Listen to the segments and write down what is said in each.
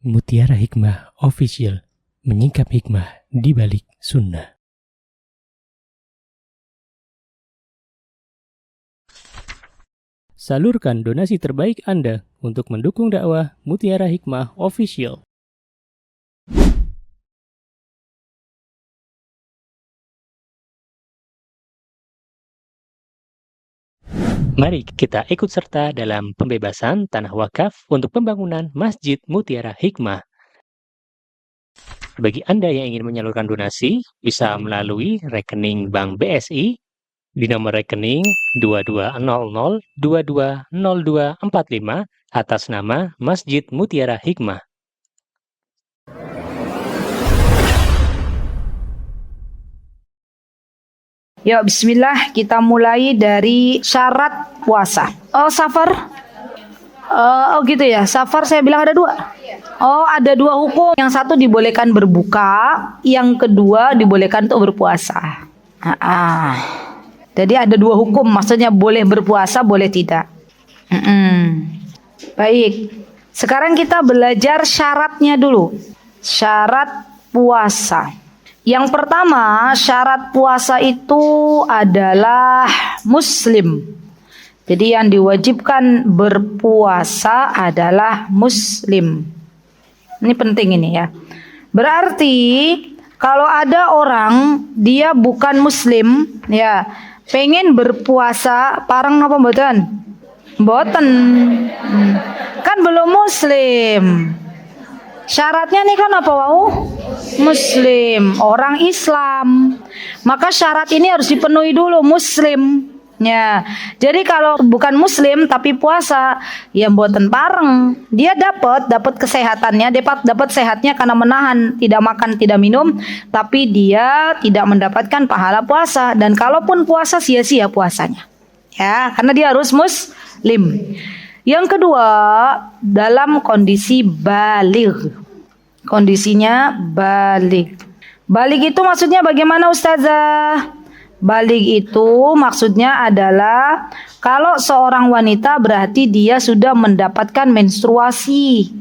Mutiara Hikmah Official, menyingkap hikmah di balik sunnah. Salurkan donasi terbaik Anda untuk mendukung dakwah Mutiara Hikmah Official. Mari kita ikut serta dalam pembebasan tanah wakaf untuk pembangunan Masjid Mutiara Hikmah. Bagi Anda yang ingin menyalurkan donasi, bisa melalui rekening Bank BSI di nomor rekening 2200220245 atas nama Masjid Mutiara Hikmah. Ya, bismillah, kita mulai dari syarat puasa. Oh, safar? Oh gitu ya, safar saya bilang ada dua. Oh, ada dua hukum. Yang satu dibolehkan berbuka, yang kedua dibolehkan untuk berpuasa. Jadi ada dua hukum, maksudnya boleh berpuasa, boleh tidak. Baik, sekarang kita belajar syaratnya dulu. Syarat puasa. Yang pertama, syarat puasa itu adalah muslim. Jadi yang diwajibkan berpuasa adalah muslim. Ini penting ini ya. Berarti kalau ada orang dia bukan muslim, ya, pengen berpuasa, parang napa mboten? Mboten. Kan belum muslim. Syaratnya nih kan apa wau? Muslim, orang Islam. Maka syarat ini harus dipenuhi dulu, muslim. Ya, jadi kalau bukan muslim tapi puasa, ya mboten pareng. Dia dapat kesehatannya, dapat sehatnya karena menahan, tidak makan, tidak minum, tapi dia tidak mendapatkan pahala puasa. Dan kalaupun puasa sia-sia puasanya. Ya, karena dia harus muslim. Yang kedua, dalam kondisi baligh. Kondisinya baligh. Baligh itu maksudnya bagaimana, Ustazah? Baligh itu maksudnya adalah kalau seorang wanita berarti dia sudah mendapatkan menstruasi.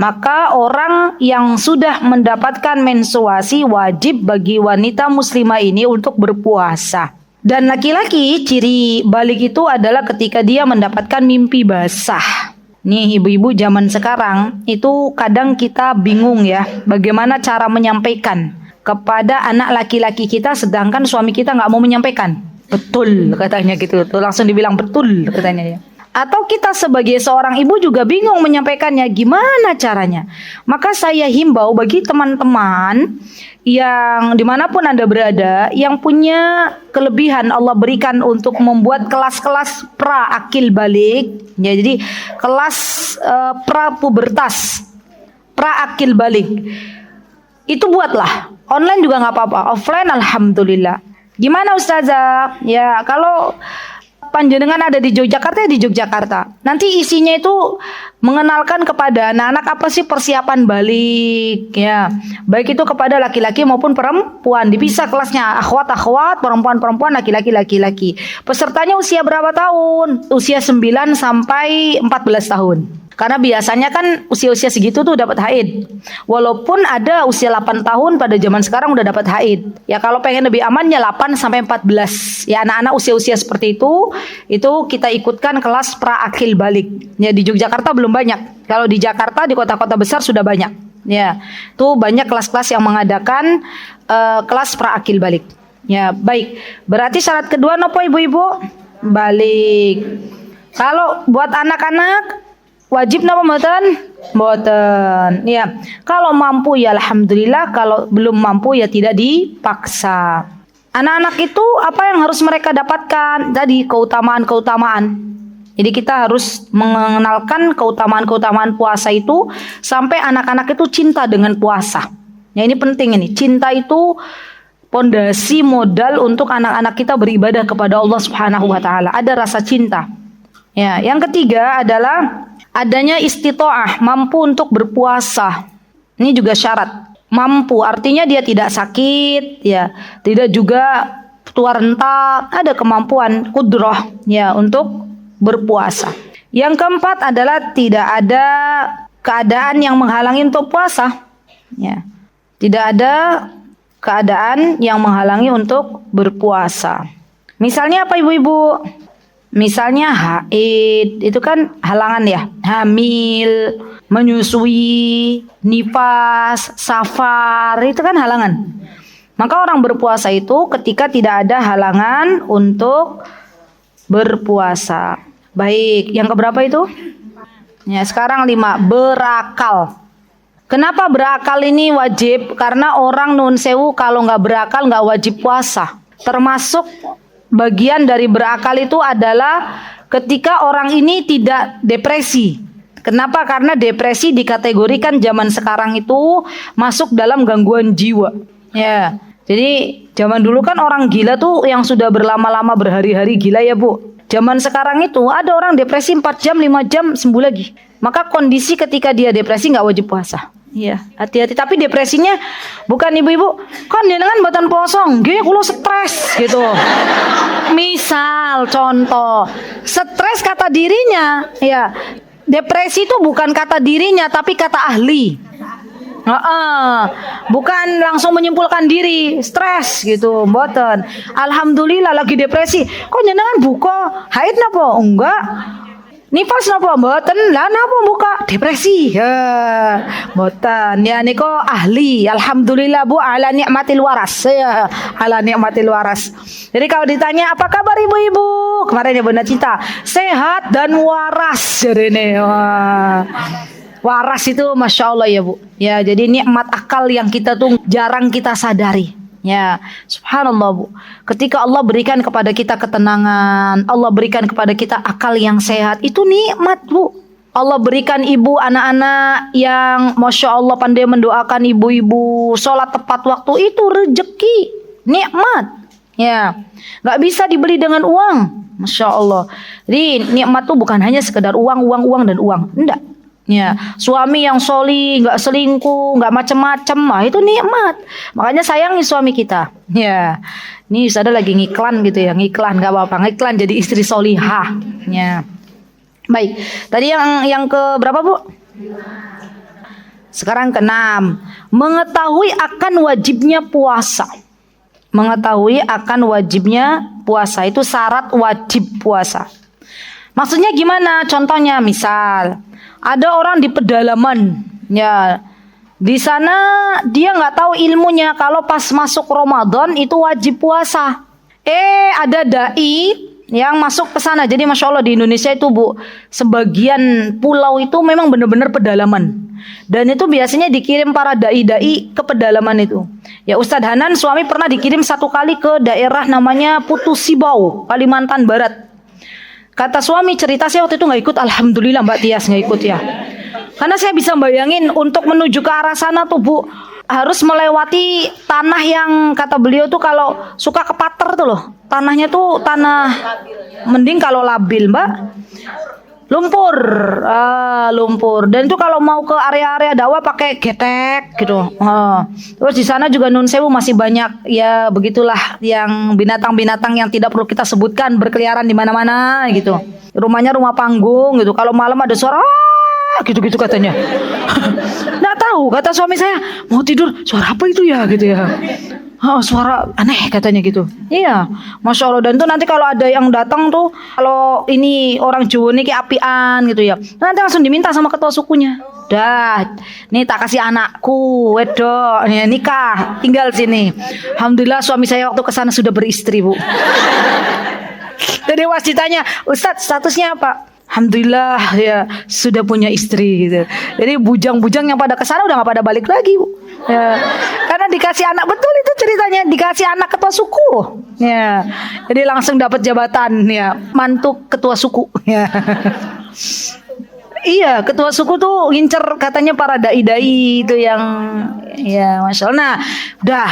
Maka orang yang sudah mendapatkan menstruasi wajib bagi wanita muslimah ini untuk berpuasa. Dan laki-laki ciri baligh itu adalah ketika dia mendapatkan mimpi basah. Nih ibu-ibu zaman sekarang itu kadang kita bingung ya, bagaimana cara menyampaikan kepada anak laki-laki kita sedangkan suami kita nggak mau menyampaikan. Betul katanya gitu, tuh langsung dibilang betul katanya ya. Atau kita sebagai seorang ibu juga bingung menyampaikannya, gimana caranya? Maka saya himbau bagi teman-teman yang dimanapun Anda berada, yang punya kelebihan Allah berikan untuk membuat kelas-kelas pra-akil balik, ya, jadi kelas pra-pubertas, pra-akil balik, itu buatlah. Online juga nggak apa-apa, offline alhamdulillah. Gimana Ustazah? Ya kalau panjenengan ada di Yogyakarta, ya di Yogyakarta. Nanti isinya itu mengenalkan kepada anak-anak apa sih persiapan balik, ya. Baik itu kepada laki-laki maupun perempuan. Dipisah kelasnya, akhwat-akhwat, perempuan-perempuan, laki-laki. Pesertanya usia berapa tahun? Usia 9 sampai 14 tahun. Karena biasanya kan usia-usia segitu tuh dapat haid. Walaupun ada usia 8 tahun pada zaman sekarang udah dapat haid. Ya kalau pengen lebih aman ya 8 sampai 14. Ya anak-anak usia-usia seperti itu kita ikutkan kelas pra-akil balik. Ya di Yogyakarta belum banyak. Kalau di Jakarta di kota-kota besar sudah banyak. Ya, tuh banyak kelas-kelas yang mengadakan kelas pra-akil balik. Ya, baik. Berarti syarat kedua nopo ibu-ibu? Balik. Kalau buat anak-anak wajib napa mboten? Mboten. Ya, kalau mampu ya alhamdulillah, kalau belum mampu ya tidak dipaksa. Anak-anak itu apa yang harus mereka dapatkan? Tadi keutamaan-keutamaan. Jadi kita harus mengenalkan keutamaan-keutamaan puasa itu sampai anak-anak itu cinta dengan puasa. Ya ini penting ini. Cinta itu pondasi modal untuk anak-anak kita beribadah kepada Allah Subhanahu wa taala. Ada rasa cinta. Ya, yang ketiga adalah adanya istitoah, mampu untuk berpuasa. Ini juga syarat. Mampu artinya dia tidak sakit, ya, tidak juga tua renta, ada kemampuan qudrah ya untuk berpuasa. Yang keempat adalah tidak ada keadaan yang menghalangi untuk puasa. Ya. Tidak ada keadaan yang menghalangi untuk berpuasa. Misalnya apa ibu-ibu? Misalnya haid, itu kan halangan ya. Hamil, menyusui, nifas, safar, itu kan halangan. Maka orang berpuasa itu ketika tidak ada halangan untuk berpuasa. Baik, yang keberapa itu? Ya, sekarang 5, berakal. Kenapa berakal ini wajib? Karena orang nun sewu kalau nggak berakal nggak wajib puasa. Termasuk bagian dari berakal itu adalah ketika orang ini tidak depresi. Kenapa? Karena depresi dikategorikan zaman sekarang itu masuk dalam gangguan jiwa. Ya, jadi zaman dulu kan orang gila tuh yang sudah berlama-lama berhari-hari gila ya Bu. Zaman sekarang itu ada orang depresi 4 jam, 5 jam sembuh lagi. Maka kondisi ketika dia depresi nggak wajib puasa. Iya, hati-hati. Tapi depresinya bukan ibu-ibu, kan jenengan mboten poso, nggih kula stres gitu. Misal contoh, stres kata dirinya, ya. Depresi itu bukan kata dirinya tapi kata ahli. Bukan langsung menyimpulkan diri, stres gitu, mboten. Alhamdulillah lagi depresi. Kok jenengan buka haid napa? Enggak. Nifas napa mboten? Lah napa buka? Depresi. Ya, mboten. Ya niko ahli. Alhamdulillah Bu ala nikmatil waras. Ya, ala nikmatil waras. Jadi kalau ditanya apa kabar ibu-ibu? Kemarin ya Bunda Cinta, sehat dan waras jarene. Wah. Waras itu Masya Allah ya Bu. Ya, jadi nikmat akal yang kita tuh jarang kita sadari. Ya, subhanallah Bu. Ketika Allah berikan kepada kita ketenangan, Allah berikan kepada kita akal yang sehat, itu nikmat Bu. Allah berikan ibu anak-anak yang Masya Allah pandai mendoakan ibu-ibu, sholat tepat waktu, itu rezeki, nikmat. Ya, nggak bisa dibeli dengan uang. Masya Allah. Jadi nikmat tuh bukan hanya sekedar uang, uang, uang dan uang. Enggak. Ya, suami yang soli, nggak selingkuh, nggak macem-macem, itu nikmat. Makanya sayangi suami kita. Ya, ini ada lagi ngiklan gitu ya, ngiklan nggak apa-apa, ngiklan jadi istri solihah. Ya, baik. Tadi yang ke berapa Bu? Sekarang ke-6, mengetahui akan wajibnya puasa. Mengetahui akan wajibnya puasa itu syarat wajib puasa. Maksudnya gimana? Contohnya misal ada orang di pedalaman, ya, di sana dia nggak tahu ilmunya kalau pas masuk Ramadan itu wajib puasa. Ada dai yang masuk ke sana. Jadi Masya Allah di Indonesia itu Bu, sebagian pulau itu memang benar-benar pedalaman. Dan itu biasanya dikirim para dai-dai ke pedalaman itu. Ya Ustadz Hanan suami pernah dikirim 1 kali ke daerah namanya Putusibau, Kalimantan Barat. Kata suami cerita, saya waktu itu nggak ikut, alhamdulillah Mbak Tias nggak ikut ya. Karena saya bisa bayangin untuk menuju ke arah sana tuh Bu, harus melewati tanah yang kata beliau tuh kalau suka kepater tuh loh. Tanahnya tuh tanah mending kalau labil Mbak. Lumpur, lumpur. Dan itu kalau mau ke area-area dakwah pakai getek gitu. Terus di sana juga Nun Sewu masih banyak ya begitulah yang binatang-binatang yang tidak perlu kita sebutkan berkeliaran di mana-mana gitu. Rumahnya rumah panggung gitu. Kalau malam ada suara gitu-gitu katanya. Nggak tahu, kata suami saya, mau tidur suara apa itu ya gitu ya. Suara aneh katanya gitu. Iya, Masya Allah. Dan tuh nanti kalau ada yang datang tuh, kalau ini orang Jawa nih kayak apian gitu ya, nanti langsung diminta sama ketua sukunya. Dah, nih tak kasih anakku, wedok, nih, nikah, tinggal sini. Alhamdulillah suami saya waktu kesana sudah beristri Bu. Jadi pas ditanya, Ustadz statusnya apa? Alhamdulillah ya sudah punya istri gitu. Jadi bujang-bujang yang pada kesana udah nggak pada balik lagi Bu. Ya, karena dikasih anak, betul itu ceritanya, dikasih anak ketua suku. Ya, jadi langsung dapat jabatan ya, mantu ketua suku. Ya. Iya, ketua suku tuh ngincer katanya para dai-dai itu yang ya Masya Allah. Nah, udah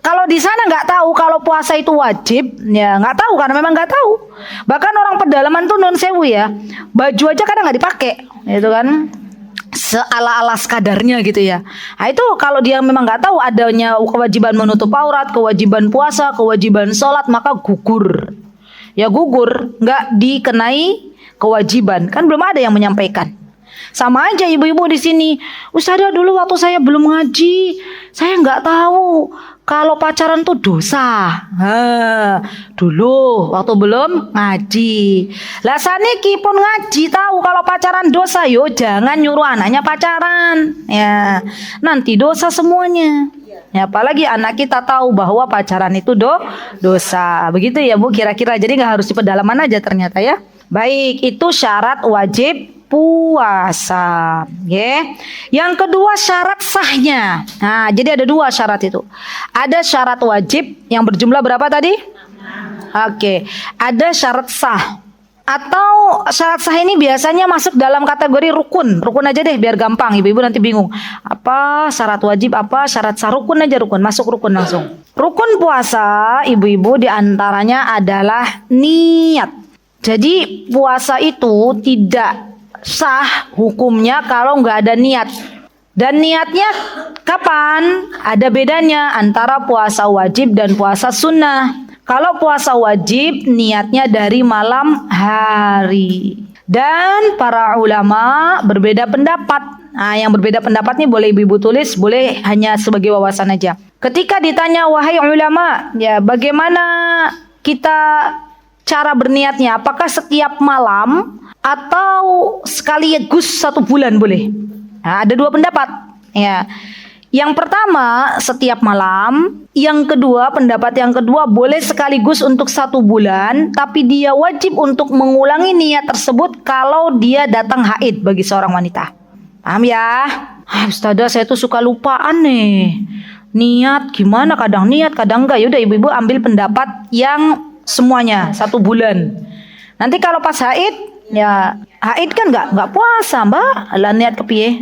kalau di sana nggak tahu kalau puasa itu wajib, ya nggak tahu karena memang nggak tahu. Bahkan orang pedalaman tuh Nun Sewu ya, baju aja kadang nggak dipakai, gitu kan. Seala-ala sekadarnya gitu ya. Nah itu kalau dia memang nggak tahu adanya kewajiban menutup aurat, kewajiban puasa, kewajiban sholat, maka gugur. Ya gugur, nggak dikenai kewajiban. Kan belum ada yang menyampaikan. Sama aja ibu-ibu di sini. Ustazah, dulu waktu saya belum ngaji, saya nggak tahu kalau pacaran tuh dosa. Dulu waktu belum ngaji. Lah saniki pun ngaji tahu kalau pacaran dosa, yo jangan nyuruh anaknya pacaran. Ya, nanti dosa semuanya. Ya, apalagi anak kita tahu bahwa pacaran itu dosa. Begitu ya Bu, kira-kira. Jadi nggak harus di pedalaman aja ternyata ya. Baik, itu syarat wajib puasa. Yang kedua syarat sahnya. Nah, jadi ada 2 syarat itu. Ada syarat wajib yang berjumlah berapa tadi? Oke, ada syarat sah. Atau syarat sah ini biasanya masuk dalam kategori rukun. Rukun aja deh biar gampang, ibu-ibu nanti bingung. Apa syarat wajib, apa syarat sah? Rukun aja, rukun. Masuk rukun langsung. Rukun puasa, ibu-ibu, diantaranya adalah niat. Jadi puasa itu tidak sah hukumnya kalau nggak ada niat. Dan niatnya kapan? Ada bedanya antara puasa wajib dan puasa sunnah. Kalau puasa wajib niatnya dari malam hari. Dan para ulama berbeda pendapat. Nah, yang berbeda pendapat ini boleh ibu-ibu tulis, boleh hanya sebagai wawasan aja. Ketika ditanya, wahai ulama, ya bagaimana kita cara berniatnya? Apakah setiap malam atau sekaligus 1 bulan boleh? Nah, ada 2 pendapat. Ya. Yang pertama setiap malam, yang kedua pendapat yang kedua boleh sekaligus untuk 1 bulan, tapi dia wajib untuk mengulangi niat tersebut kalau dia datang haid bagi seorang wanita. Paham ya? Ustazah, saya tuh suka lupaan nih. Niat gimana? Kadang niat, kadang enggak. Yaudah ibu-ibu ambil pendapat yang semuanya 1 bulan. Nanti kalau pas haid, ya haid kan nggak puasa mbak, lah niat kepiye.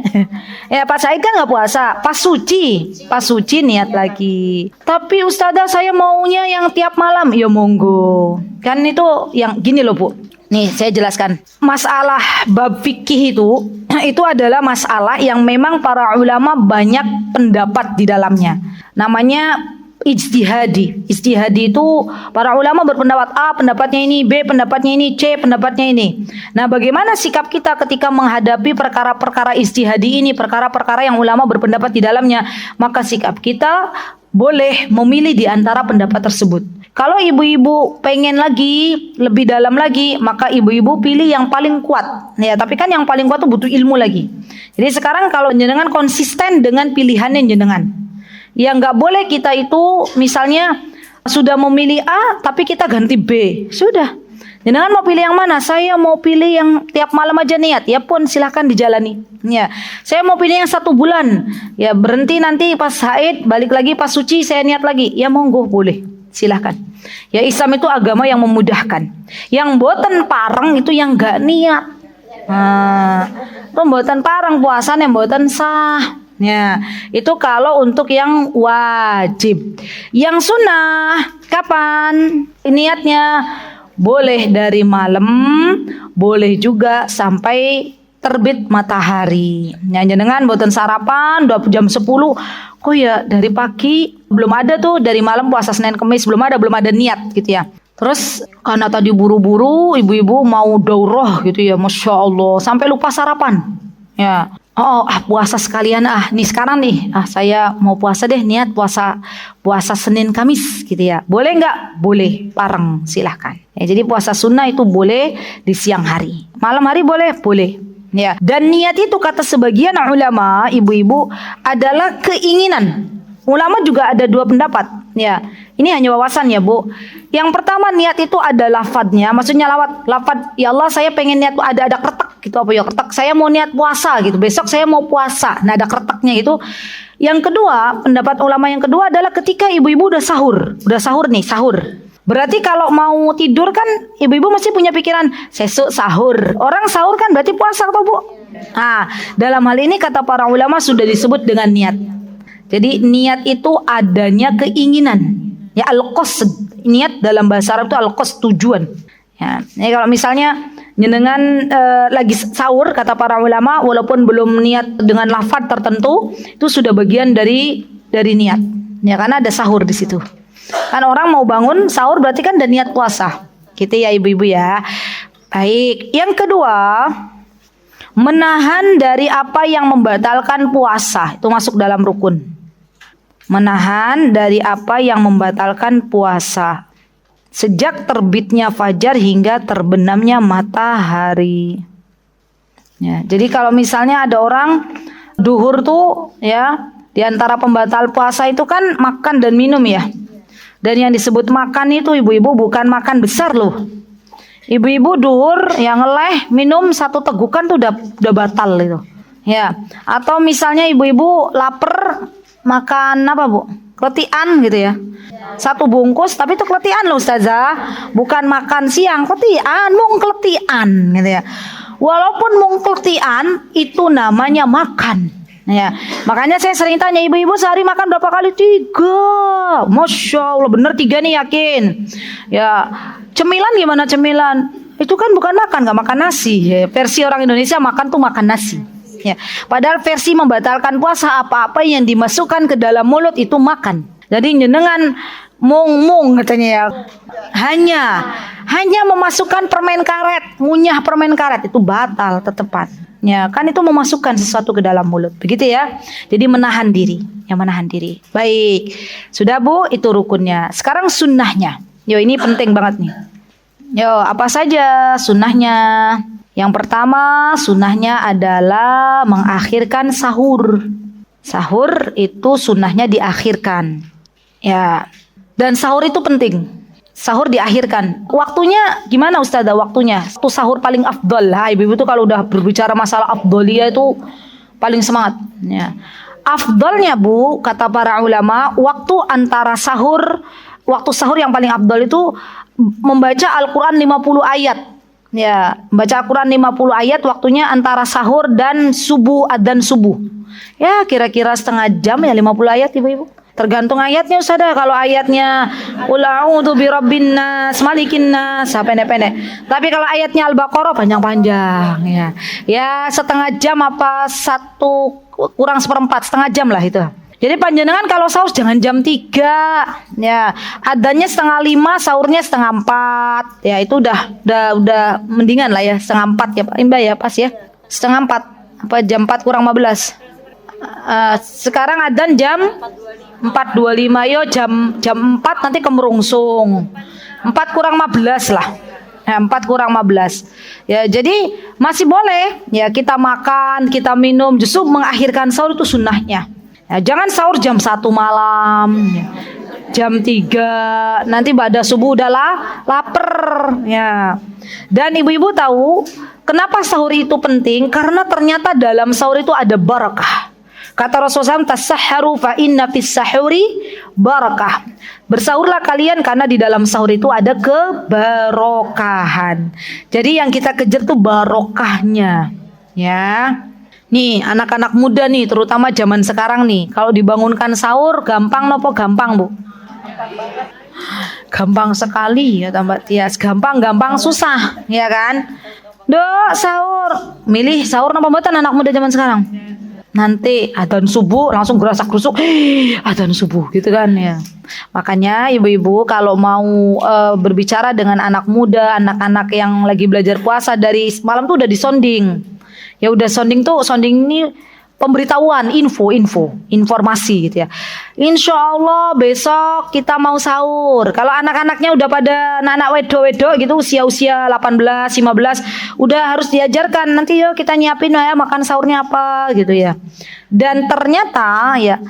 Ya pas haid kan nggak puasa, pas suci niat lagi. Tapi ustazah saya maunya yang tiap malam, ya monggo. Kan itu yang gini loh Bu. Nih saya jelaskan. Masalah bab fikih itu adalah masalah yang memang para ulama banyak pendapat di dalamnya. Namanya ijtihadi. Ijtihadi itu para ulama berpendapat A, pendapatnya ini, B, pendapatnya ini, C, pendapatnya ini. Nah, bagaimana sikap kita ketika menghadapi perkara-perkara ijtihadi ini, perkara-perkara yang ulama berpendapat di dalamnya? Maka sikap kita boleh memilih di antara pendapat tersebut. Kalau ibu-ibu pengen lagi lebih dalam lagi, maka ibu-ibu pilih yang paling kuat. Ya, tapi kan yang paling kuat itu butuh ilmu lagi. Jadi sekarang kalau jenengan konsisten dengan pilihannya jenengan. Ya nggak boleh kita itu misalnya sudah memilih A tapi kita ganti B. Sudah. Jenengan mau pilih yang mana? Saya mau pilih yang tiap malam aja niat. Ya pun silahkan dijalani. Ya. Saya mau pilih yang 1 bulan. Ya berhenti nanti pas haid, balik lagi pas suci saya niat lagi. Ya monggo boleh. Silahkan. Ya Islam itu agama yang memudahkan. Yang mboten pareng itu yang nggak niat. Itu mboten pareng puasane mboten sah. Ya, itu kalau untuk yang wajib. Yang sunnah kapan niatnya? Boleh dari malam, boleh juga sampai terbit matahari. Nyanyi dengan boten sarapan 2 jam 10. Kok ya dari pagi belum ada tuh, dari malam puasa Senin Kamis belum ada niat gitu ya. Terus karena tadi buru-buru ibu-ibu mau daurah gitu ya, Masya Allah, sampai lupa sarapan. Ya. Puasa sekalian nih sekarang nih saya mau puasa deh, niat puasa Senin Kamis gitu ya. Boleh nggak? Boleh, pareng silahkan. Ya, jadi puasa sunnah itu boleh di siang hari, malam hari boleh. Ya. Dan niat itu kata sebagian ulama ibu-ibu adalah keinginan. Ulama juga ada 2 pendapat. Ya, ini hanya wawasan ya Bu. Yang pertama niat itu ada lafadznya, maksudnya lafadz ya Allah saya pengen niat ada kretek gitu apa ya kretek. Saya mau niat puasa gitu. Besok saya mau puasa. Nah ada kreteknya gitu. Yang kedua pendapat ulama yang kedua adalah ketika ibu-ibu udah sahur nih sahur. Berarti kalau mau tidur kan ibu-ibu masih punya pikiran sesuk sahur. Orang sahur kan berarti puasa atau Bu? Nah dalam hal ini kata para ulama sudah disebut dengan niat. Jadi niat itu adanya keinginan. Ya al-qasd, niat dalam bahasa Arab itu al-qasd, tujuan. Ya, jadi kalau misalnya jenengan lagi sahur kata para ulama walaupun belum niat dengan lafaz tertentu itu sudah bagian dari niat. Ya karena ada sahur di situ. Kan orang mau bangun sahur berarti kan ada niat puasa. Gitu ya ibu-ibu ya. Baik, yang kedua Menahan dari apa yang membatalkan puasa, itu masuk dalam rukun. Menahan dari apa yang membatalkan puasa sejak terbitnya fajar hingga terbenamnya matahari. Ya, jadi kalau misalnya ada orang duhur tuh ya, di antara pembatal puasa itu kan makan dan minum ya. Dan yang disebut makan itu ibu-ibu bukan makan besar loh. Ibu-ibu duhur yang ngeleh minum 1 tegukan tuh udah batal itu. Ya. Atau misalnya ibu-ibu lapar makan apa, Bu? Kletian gitu ya. 1 bungkus tapi itu kletian loh Ustazah. Bukan makan siang, kletian, mung kletian gitu ya. Walaupun mung kletian itu namanya makan. Ya, makanya saya sering tanya ibu-ibu sehari makan berapa kali? 3. Masya Allah, bener 3 nih yakin. Ya, cemilan gimana cemilan? Itu kan bukan makan, nggak makan nasi. Ya, versi orang Indonesia makan tuh makan nasi. Ya, padahal versi membatalkan puasa apa-apa yang dimasukkan ke dalam mulut itu makan. Jadi jenengan mung katanya ya. Hanya memasukkan permen karet, ngunyah permen karet itu batal tetepan. Ya, kan itu memasukkan sesuatu ke dalam mulut. Begitu ya. Jadi menahan diri, menahan diri. Baik. Sudah Bu, itu rukunnya. Sekarang sunnahnya. Yo, ini penting banget nih. Yo, apa saja sunnahnya? Yang pertama, sunnahnya adalah mengakhirkan sahur. Sahur itu sunnahnya diakhirkan. Ya. Dan sahur itu penting. Sahur diakhirkan. Waktunya gimana Ustazah waktunya? Itu sahur paling afdol. Ibu-ibu tuh kalau udah berbicara masalah afdoliyah itu paling semangat. Ya. Afdolnya Bu, kata para ulama, waktu sahur yang paling afdol itu membaca Al-Quran 50 ayat. Ya, baca Al-Quran 50 ayat waktunya antara sahur dan subuh, adzan subuh. Ya, kira-kira setengah jam ya 50 ayat ibu-ibu. Tergantung ayatnya Ustazah. Kalau ayatnya Qul a'udzu birabbin nas, malikin nas, pendek-pendek. Tapi kalau ayatnya Al-Baqarah panjang-panjang ya. Ya setengah jam apa 1 kurang 1/4, setengah jam lah itu. Jadi panjenengan kalau sahur jangan jam 3 ya. Adzannya 3:30, sahurnya 3:30. Ya itu udah mendingan lah ya, 3:30 ya Pak Mbak ya, pas ya. 3:30 apa jam 4 kurang 15. Sekarang adzan jam 4.25 yo jam 4 nanti kemerungsung 4 kurang 15 lah ya, 4 kurang 15 ya, jadi masih boleh ya kita makan, kita minum, justru mengakhirkan sahur itu sunnahnya ya, jangan sahur jam 1 malam ya, jam 3 nanti pada subuh udah lapar ya. Dan ibu-ibu tahu kenapa sahur itu penting? Karena ternyata dalam sahur itu ada barakah. Kata Rasulullah SAW, tasahharu fa inna fis sahuri barakah. Bersahurlah kalian karena di dalam sahur itu ada kebarokahan. Jadi yang kita kejar tuh barokahnya. Ya. Nih, anak-anak muda nih, terutama zaman sekarang nih, kalau dibangunkan sahur gampang nopo gampang, Bu? Gampang sekali ya Mbak Tias. Gampang susah, ya kan? Dok, sahur. Milih sahur napa mboten anak muda zaman sekarang? Nanti adzan subuh langsung gerasak-gerusuk, adzan subuh gitu kan ya. Makanya ibu-ibu kalau mau berbicara dengan anak muda, anak-anak yang lagi belajar puasa dari malam tuh udah disonding. Ya udah sonding ini pemberitahuan, informasi gitu ya. Insya Allah besok kita mau sahur. Kalau anak-anaknya udah pada anak wedo gitu usia 18, 15, udah harus diajarkan nanti yuk kita nyiapin ya makan sahurnya apa gitu ya. Dan ternyata ya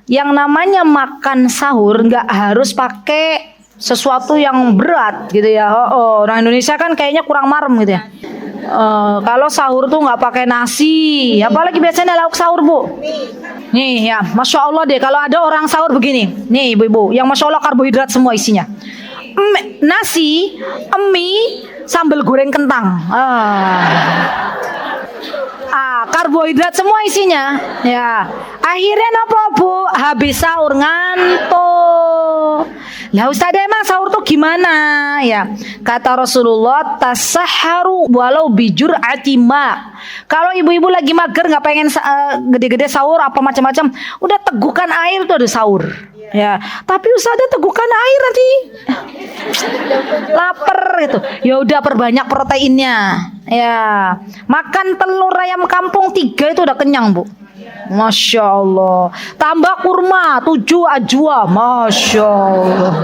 yang namanya makan sahur nggak harus pakai sesuatu yang berat gitu ya. Orang Indonesia kan kayaknya kurang marem gitu ya. Kalau sahur tuh nggak pakai nasi, apalagi biasanya lauk sahur Bu. Nih ya, masya Allah deh kalau ada orang sahur begini, nih ibu-ibu, yang masya Allah karbohidrat semua isinya, nasi, mie, sambal goreng kentang, karbohidrat semua isinya, ya. Akhirnya apa Bu? Habis sahur ngantuk. Lah Ustazah emang sahur tuh gimana ya? Kata Rasulullah, tasahharu walau bijur atima. Kalau ibu-ibu lagi mager nggak pengen gede-gede sahur apa macam-macam, udah tegukan air tuh ada sahur. Ya, tapi Ustazah tegukan air nanti lapar gitu. Ya udah perbanyak proteinnya. Ya, makan telur ayam kampung 3 itu udah kenyang, Bu. Masya Allah. Tambah kurma 7 ajwa. Masya Allah.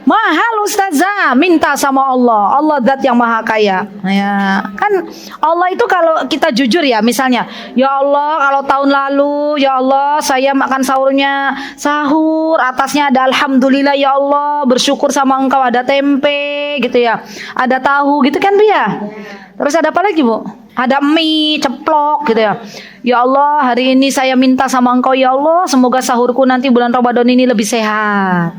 Mahal ustazah, minta sama Allah. Allah zat yang maha kaya. Ya, kan Allah itu kalau kita jujur ya, misalnya, ya Allah kalau tahun lalu, ya Allah saya makan sahurnya sahur, atasnya ada alhamdulillah ya Allah, bersyukur sama engkau ada tempe gitu ya. Ada tahu gitu kan Bu ya. Terus ada apa lagi Bu? Ada mie, ceplok gitu ya. Ya Allah hari ini saya minta sama engkau ya Allah, semoga sahurku nanti bulan Ramadan ini lebih sehat.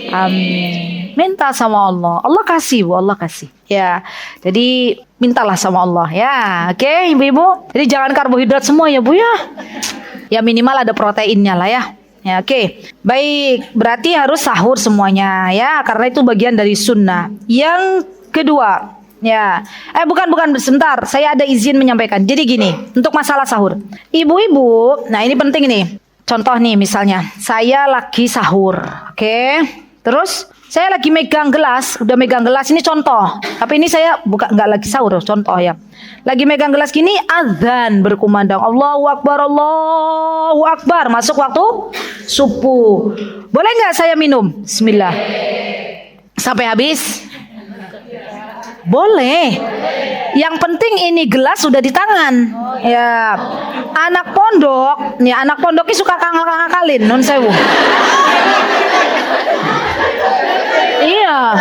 Amin. Minta sama Allah. Allah kasih Bu, Allah kasih. Ya. Jadi mintalah sama Allah ya. Oke, Ibu-ibu. Jadi jangan karbohidrat semua ya Bu ya. Ya minimal ada proteinnya lah ya. Ya, oke. Baik, berarti harus sahur semuanya ya, karena itu bagian dari sunnah. Yang kedua, ya, bukan sebentar, saya ada izin menyampaikan. Jadi gini, untuk masalah sahur, ibu-ibu, nah ini penting nih. Contoh nih, misalnya saya lagi sahur, oke? Terus saya lagi megang gelas, udah megang gelas ini contoh. Tapi ini saya nggak lagi sahur, contoh ya. Lagi megang gelas gini, azan berkumandang, Allahu Akbar, Allahu Akbar. Masuk waktu subuh. Boleh nggak saya minum? Bismillah. Sampai habis? Boleh. Yang penting ini gelas sudah di tangan. Ya. Anak pondok, nih anak pondoknya suka ngakal-ngakalin, non sewu. Iya.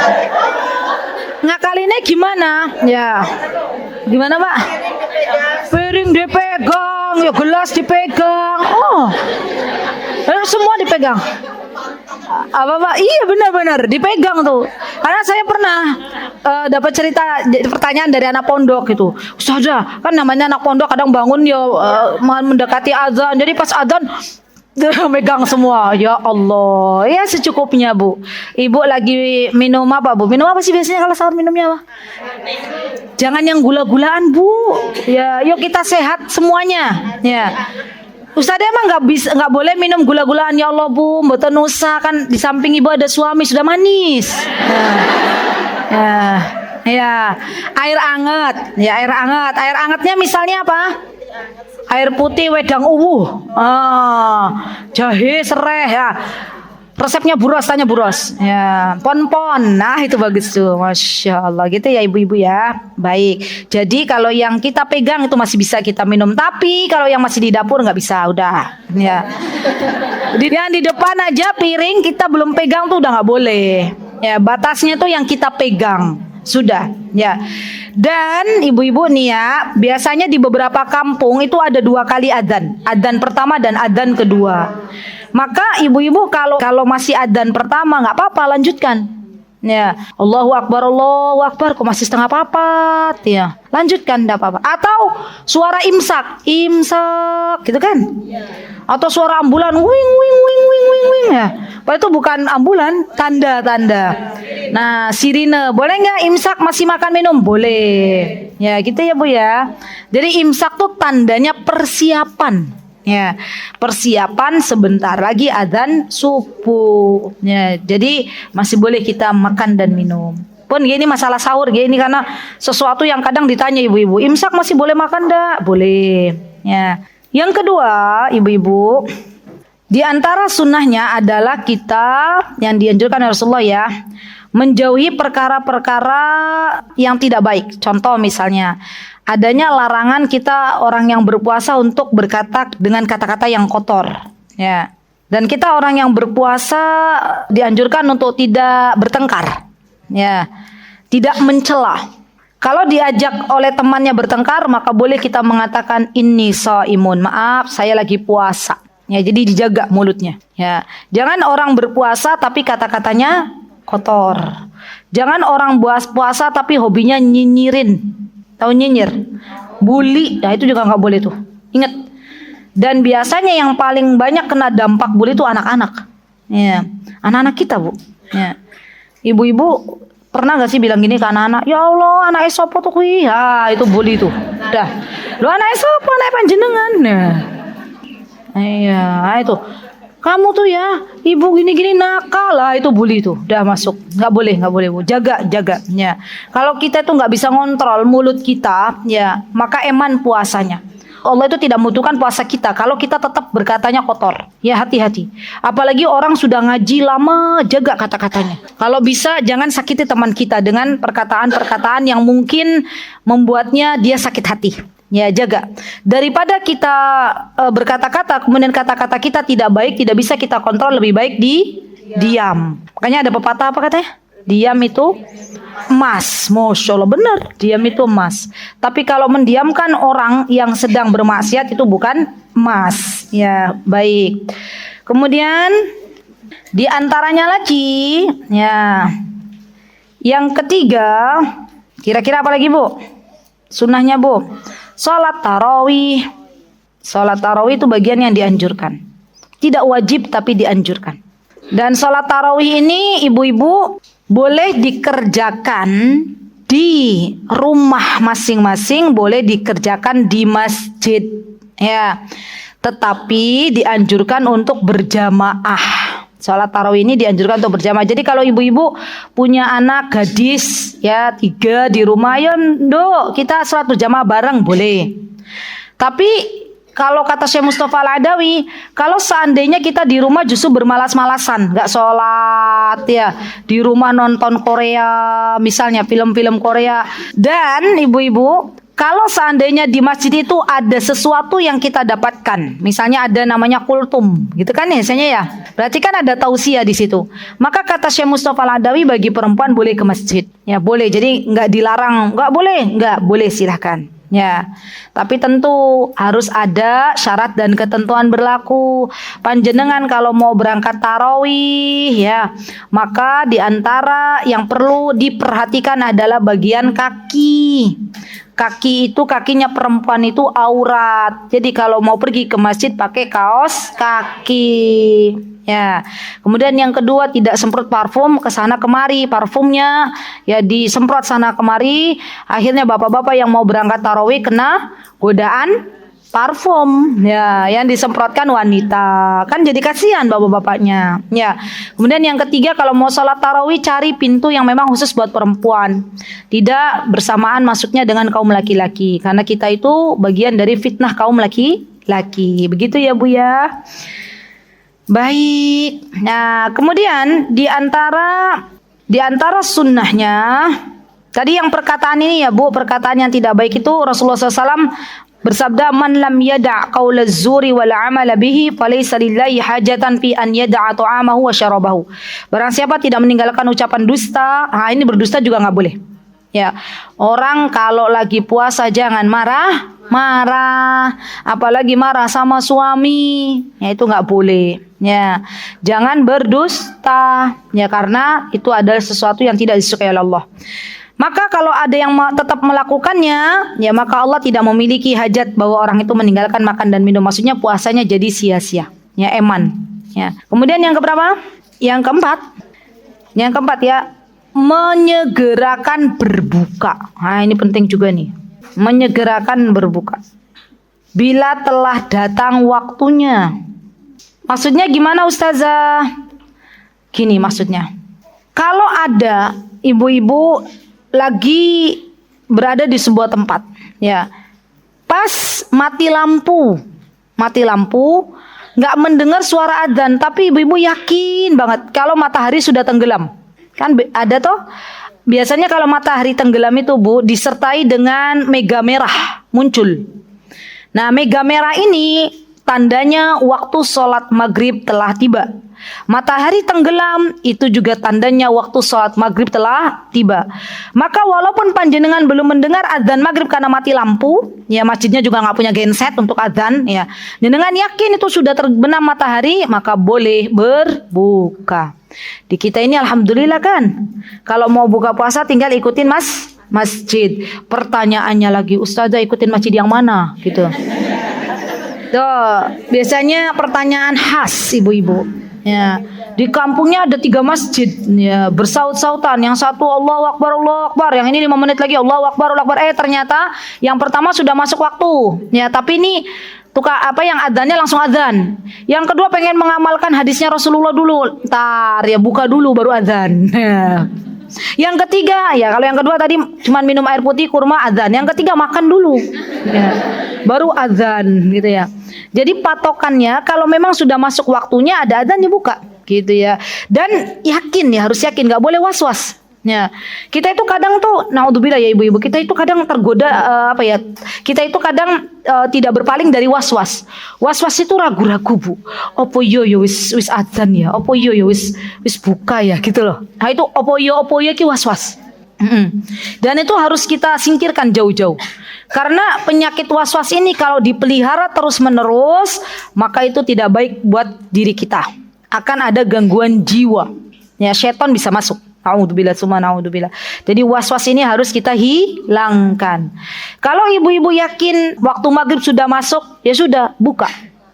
Ngakalinnya gimana? Ya. Gimana, Pak? Piring dipegang, ya gelas dipegang. Oh. Semua dipegang. Apa Pak? Iya benar-benar dipegang tuh. Karena saya pernah dapat cerita pertanyaan dari anak pondok gitu. Ustazah, kan namanya anak pondok kadang bangun ya mendekati azan. Jadi pas azan dia megang semua. Ya Allah, ya secukupnya Bu. Ibu lagi minum apa Bu? Minum apa sih biasanya kalau sahur minumnya apa? Jangan yang gula-gulaan Bu. Ya, yuk kita sehat semuanya. Ya. Ustazah emang nggak boleh minum gula-gulaan ya Allah Bu, mboten nusa kan di samping ibu ada suami sudah manis. Ya, air anget, ya air anget. Air angetnya misalnya apa? Air putih wedang uwu, jahe serai ya. Resepnya buros, tanya buros. Ya, pon-pon. Nah, itu bagus tuh. Masya Allah. Gitu ya ibu-ibu ya. Baik. Jadi kalau yang kita pegang itu masih bisa kita minum. Tapi kalau yang masih di dapur nggak bisa. Udah. Ya. Yang di depan aja piring kita belum pegang tuh udah nggak boleh. Ya, batasnya tuh yang kita pegang. Sudah. Ya. Dan ibu-ibu nih ya, biasanya di beberapa kampung itu ada 2 kali adzan. Adzan pertama dan adzan kedua. Maka ibu-ibu kalau masih adzan pertama nggak apa-apa, lanjutkan. Ya, Allahu Akbar, kok masih setengah papat ya. Lanjutkan enggak apa-apa. Atau suara imsak, gitu kan? Atau suara ambulan, wing ya. Padahal itu bukan ambulan, tanda-tanda. Nah, sirine, boleh nggak imsak masih makan minum? Boleh. Ya, gitu ya Bu ya. Jadi imsak tuh tandanya persiapan. Ya, persiapan sebentar lagi adzan subuh. Ya, jadi masih boleh kita makan dan minum. Pun gini masalah sahur gini karena sesuatu yang kadang ditanya ibu-ibu, imsak masih boleh makan enggak? Boleh. Ya. Yang kedua, ibu-ibu, di antara sunnahnya adalah kita yang dianjurkan oleh Rasulullah ya, menjauhi perkara-perkara yang tidak baik. Contoh misalnya, adanya larangan kita orang yang berpuasa untuk berkata dengan kata-kata yang kotor, ya. Dan kita orang yang berpuasa dianjurkan untuk tidak bertengkar, ya, tidak mencela. Kalau diajak oleh temannya bertengkar, maka boleh kita mengatakan inni shaimun, maaf saya lagi puasa. Ya, jadi dijaga mulutnya. Ya, jangan orang berpuasa tapi kata-katanya kotor. Jangan orang puasa tapi hobinya nyinyirin. Tahu nyinyir? Bully, nah itu juga nggak boleh tuh. Ingat. Dan biasanya yang paling banyak kena dampak bully itu anak-anak. Ya, anak-anak kita Bu. Ya. Ibu-ibu pernah nggak sih bilang gini ke anak-anak? Ya Allah, anak esopo tuh kui. Ah, itu bully tuh. Dah. Lu anak esopo, anak panjenengan. Nah. Iya, itu. kamu tuh ya, ibu gini-gini nakal lah, itu bully tuh, udah masuk. Nggak boleh Bu. Jaga ya. Kalau kita tuh nggak bisa ngontrol mulut kita, ya maka eman puasanya. Allah itu tidak membutuhkan puasa kita kalau kita tetap berkatanya kotor. Ya hati-hati. Apalagi orang sudah ngaji lama, jaga kata-katanya. Kalau bisa jangan sakiti teman kita dengan perkataan-perkataan yang mungkin membuatnya dia sakit hati. Ya jaga. Daripada kita berkata-kata kemudian kata-kata kita tidak baik, tidak bisa kita kontrol, lebih baik diam. Makanya ada pepatah apa katanya? Diam itu emas. Masya Allah, benar, diam itu emas. Tapi kalau mendiamkan orang yang sedang bermaksiat itu bukan emas. Ya baik. Kemudian di antaranya lagi, ya yang ketiga, kira-kira apa lagi Bu? Sunnahnya Bu, sholat tarawih. Sholat tarawih itu bagian yang dianjurkan. Tidak wajib tapi dianjurkan. Dan sholat tarawih ini ibu-ibu boleh dikerjakan di rumah masing-masing, boleh dikerjakan di masjid, ya. Tetapi dianjurkan untuk berjamaah. Sholat tarawih ini dianjurkan untuk berjamaah. Jadi kalau ibu-ibu punya anak gadis, ya 3 di rumah, ya nduk, kita sholat berjamaah bareng boleh. Tapi kalau kata Syekh Mustafa Al-Adawi, kalau seandainya kita di rumah justru bermalas-malasan, nggak sholat, ya di rumah nonton Korea, misalnya film-film Korea. Dan ibu-ibu, kalau seandainya di masjid itu ada sesuatu yang kita dapatkan, misalnya ada namanya kultum, gitu kan ya, misalnya ya. Berarti kan ada tausiah di situ. Maka kata Syekh Mustafa Al-Adawi, bagi perempuan boleh ke masjid, ya boleh. Jadi nggak dilarang, nggak boleh silahkan. Ya, tapi tentu harus ada syarat dan ketentuan berlaku. Panjenengan kalau mau berangkat tarawih, ya, maka diantara yang perlu diperhatikan adalah bagian kaki. Kaki itu, kakinya perempuan itu aurat. Jadi kalau mau pergi ke masjid pakai kaos kaki. Ya. Kemudian yang kedua, tidak semprot parfum ke sana kemari. Parfumnya ya disemprot sana kemari. Akhirnya bapak-bapak yang mau berangkat tarawih kena godaan parfum, ya, yang disemprotkan wanita. Kan jadi kasihan bapak-bapaknya. Ya. Kemudian yang ketiga, kalau mau sholat tarawih cari pintu yang memang khusus buat perempuan. Tidak bersamaan masuknya dengan kaum laki-laki, karena kita itu bagian dari fitnah kaum laki-laki. Begitu ya Bu ya. Baik. Nah, kemudian di antara sunnahnya tadi yang perkataan ini ya Bu, perkataan yang tidak baik itu Rasulullah SAW bersabda, man lam yada' qaula zuri wal amala bihi falaysa lillahi hajatan fi an yada'a ta'amahu wa syarabahu. Barang siapa tidak meninggalkan ucapan dusta, ini berdusta juga nggak boleh. Ya, orang kalau lagi puasa jangan marah, apalagi marah sama suami, ya itu nggak boleh. Ya, jangan berdusta, ya karena itu adalah sesuatu yang tidak disukai oleh Allah. Maka kalau ada yang tetap melakukannya, ya maka Allah tidak memiliki hajat bahwa orang itu meninggalkan makan dan minum. Maksudnya puasanya jadi sia-sia, ya eman. Ya. Kemudian yang keberapa? Yang keempat ya, menyegerakan berbuka. Nah ini penting juga nih, menyegerakan berbuka bila telah datang waktunya. Maksudnya gimana Ustazah? Gini maksudnya, kalau ada ibu-ibu lagi berada di sebuah tempat, ya, pas mati lampu, nggak mendengar suara adzan, tapi ibu-ibu yakin banget kalau matahari sudah tenggelam. Kan ada toh, biasanya kalau matahari tenggelam itu Bu, disertai dengan mega merah muncul. Nah mega merah ini tandanya waktu sholat maghrib telah tiba. Matahari tenggelam itu juga tandanya waktu sholat maghrib telah tiba. Maka walaupun panjenengan belum mendengar adzan maghrib karena mati lampu, ya masjidnya juga nggak punya genset untuk adzan, ya jenengan yakin itu sudah terbenam matahari, maka boleh berbuka. Di kita ini alhamdulillah kan, kalau mau buka puasa tinggal ikutin masjid. Pertanyaannya lagi, Ustazah ikutin masjid yang mana gitu. Tuh, biasanya pertanyaan khas ibu-ibu. Ya, di kampungnya ada 3 masjid, ya, bersaut-sautan. Yang satu Allahu Akbar, yang ini 5 menit lagi Allahu Akbar. Ternyata yang pertama sudah masuk waktu. Ya, tapi ini Apa yang adzannya langsung adzan. Yang kedua pengen mengamalkan hadisnya Rasulullah dulu. Ntar ya buka dulu baru adzan. Yang ketiga ya kalau yang kedua tadi cuma minum air putih kurma adzan. Yang ketiga makan dulu. Ya, baru adzan gitu ya. Jadi patokannya kalau memang sudah masuk waktunya ada adzan dibuka gitu ya. Dan yakin ya harus yakin nggak boleh was-was. Ya, kita itu kadang tuh, naudzubillah ya ibu-ibu, kita itu kadang tergoda kita itu kadang tidak berpaling dari was-was. Was-was itu ragu-ragu bu. Opo yo wis adzan ya, opo yo wis buka ya gitu loh. Nah itu opo yo ki was-was. Dan itu harus kita singkirkan jauh-jauh. Karena penyakit was-was ini kalau dipelihara terus-menerus, maka itu tidak baik buat diri kita. Akan ada gangguan jiwa. Ya, setan bisa masuk. Naudzubillah summa naudzubillah. Jadi was-was ini harus kita hilangkan. Kalau ibu-ibu yakin waktu maghrib sudah masuk, ya sudah buka.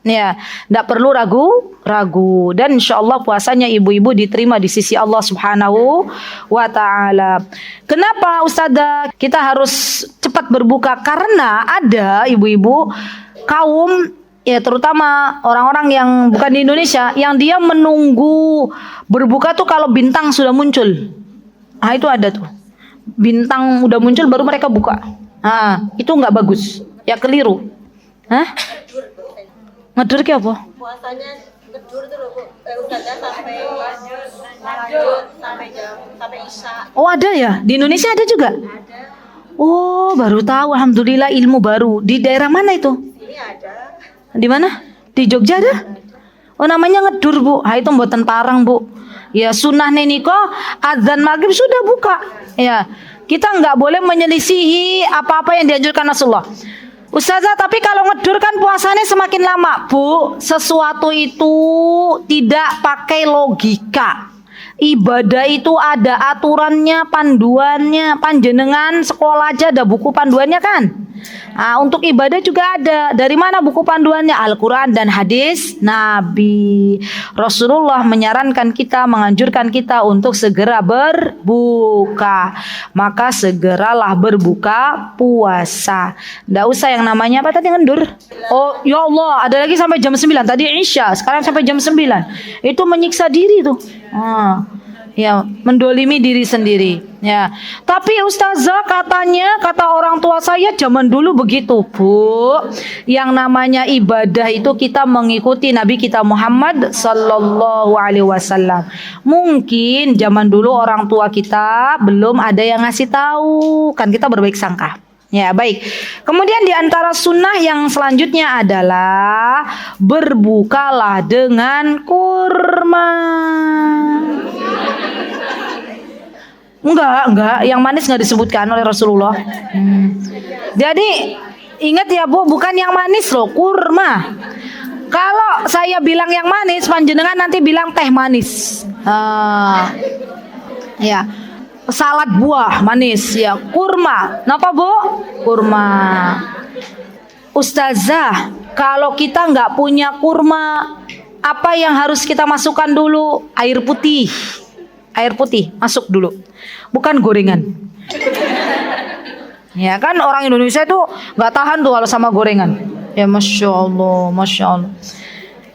Ya, tidak perlu ragu-ragu. Dan insyaallah puasanya ibu-ibu diterima di sisi Allah Subhanahu wa taala. Kenapa Ustazah kita harus cepat berbuka? Karena ada ibu-ibu kaum ya terutama orang-orang yang bukan di Indonesia yang dia menunggu berbuka tuh kalau bintang sudah muncul. Ah itu ada tuh. Bintang udah muncul baru mereka buka. Ah, itu nggak bagus. Ya keliru. Hah? Ngedur ke apa? Puasanya ngedur tuh loh Bu. Ustazah sampai lanjut sampai Isya. Oh ada ya? Di Indonesia ada juga? Ada. Oh baru tahu. Alhamdulillah ilmu baru. Di daerah mana itu? Ini ada. Di mana? Di Jogja ada? Oh namanya ngedur bu. Ah itu mboten parang bu. Ya sunnah niko azan maghrib sudah buka. Ya kita nggak boleh menyelisihi apa-apa yang dianjurkan Rasulullah. Ustazah tapi kalau ngedur kan puasanya semakin lama bu. Sesuatu itu tidak pakai logika. Ibadah itu ada aturannya, panduannya. Panjenengan sekolah aja ada buku panduannya kan? Nah, untuk ibadah juga ada. Dari mana buku panduannya? Al-Quran dan hadis Nabi. Rasulullah menyarankan kita, menganjurkan kita untuk segera berbuka. Maka segeralah berbuka puasa. Nggak usah yang namanya apa tadi ngendur? Oh ya Allah, ada lagi sampai jam 9. Tadi Isya, sekarang sampai jam 9. Itu menyiksa diri tuh. Ya, mendolimi diri sendiri. Ya, tapi Ustazah katanya kata orang tua saya zaman dulu begitu bu. Yang namanya ibadah itu kita mengikuti Nabi kita Muhammad Sallallahu Alaihi Wasallam. Mungkin zaman dulu orang tua kita belum ada yang ngasih tahu. Kan kita berbaik sangka. Ya baik. Kemudian di antara sunnah yang selanjutnya adalah berbukalah dengan kurma. Enggak, yang manis enggak disebutkan oleh Rasulullah. Jadi ingat ya bu, bukan yang manis loh, kurma. Kalau saya bilang yang manis, panjenengan nanti bilang teh manis. Ya. Salad buah manis ya, kurma. Napa bu? Kurma. Ustazah, kalau kita nggak punya kurma, apa yang harus kita masukkan dulu? Air putih. Air putih masuk dulu, bukan gorengan. Ya kan orang Indonesia itu nggak tahan tuh kalau sama gorengan. Ya masya Allah, masya Allah.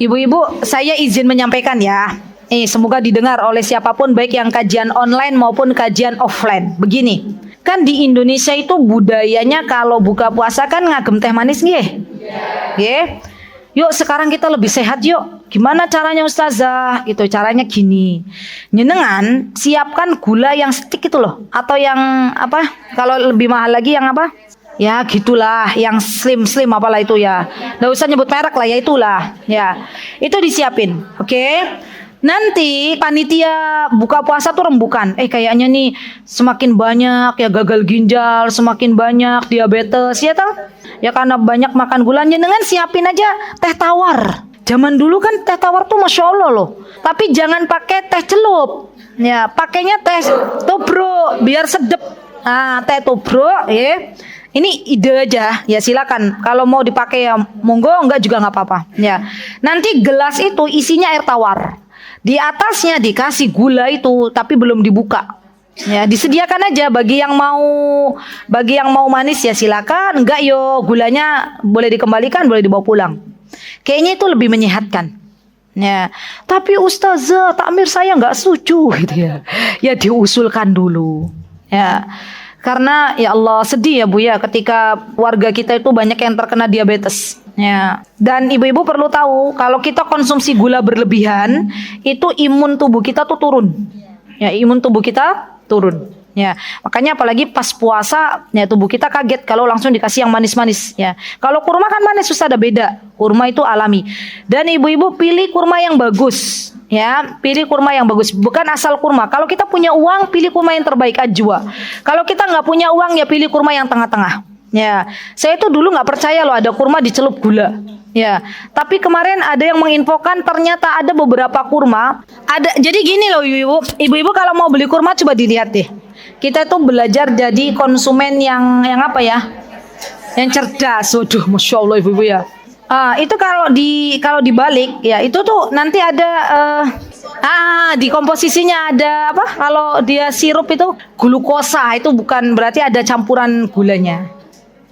Ibu-ibu, saya izin menyampaikan ya. Semoga didengar oleh siapapun baik yang kajian online maupun kajian offline. Begini, kan di Indonesia itu budayanya kalau buka puasa kan ngagem teh manis nggih. Nggih. Yuk sekarang kita lebih sehat yuk. Gimana caranya Ustazah? Itu caranya gini. Nyenengan siapkan gula yang stick itu loh, atau yang apa? Kalau lebih mahal lagi yang apa? Ya gitulah, yang slim apalah itu ya. Nggak usah nyebut merek lah ya itulah. Ya. Itu disiapin. Oke. Nanti panitia buka puasa tuh rembukan. Kayaknya nih semakin banyak ya gagal ginjal, semakin banyak diabetes ya toh? Ya karena banyak makan gula. Dengan siapin aja teh tawar. Zaman dulu kan teh tawar tuh masya Allah loh. Tapi jangan pakai teh celup. Ya pakainya teh tubruk biar sedep. Nah teh tubruk ya. Ini ide aja ya silakan. Kalau mau dipakai ya monggo, enggak juga nggak apa-apa. Ya nanti gelas itu isinya air tawar. Di atasnya dikasih gula itu tapi belum dibuka. Ya, disediakan aja bagi yang mau manis ya silakan, enggak yo gulanya boleh dikembalikan, boleh dibawa pulang. Kayaknya itu lebih menyehatkan. Ya, tapi ustazah takmir saya enggak setuju gitu ya. Ya diusulkan dulu. Ya. Karena ya Allah sedih ya Bu ya ketika warga kita itu banyak yang terkena diabetes. Ya. Dan ibu-ibu perlu tahu kalau kita konsumsi gula berlebihan itu imun tubuh kita tuh turun. Ya, imun tubuh kita turun. Ya, makanya apalagi pas puasa, ya tubuh kita kaget kalau langsung dikasih yang manis-manis. Ya, kalau kurma kan manis susah ada beda. Kurma itu alami. Dan ibu-ibu pilih kurma yang bagus. Ya, pilih kurma yang bagus, bukan asal kurma. Kalau kita punya uang, pilih kurma yang terbaik ajwa. Kalau kita nggak punya uang, ya pilih kurma yang tengah-tengah. Ya, saya itu dulu nggak percaya loh ada kurma dicelup gula. Ya, tapi kemarin ada yang menginfokan ternyata ada beberapa kurma. Jadi gini loh ibu-ibu kalau mau beli kurma coba dilihat deh. Kita tuh belajar jadi konsumen yang apa ya? Yang cerdas. Waduh, masya Allah ibu-ibu ya. Itu kalau dibalik ya itu tuh nanti ada di komposisinya ada apa? Kalau dia sirup itu glukosa itu bukan berarti ada campuran gulanya.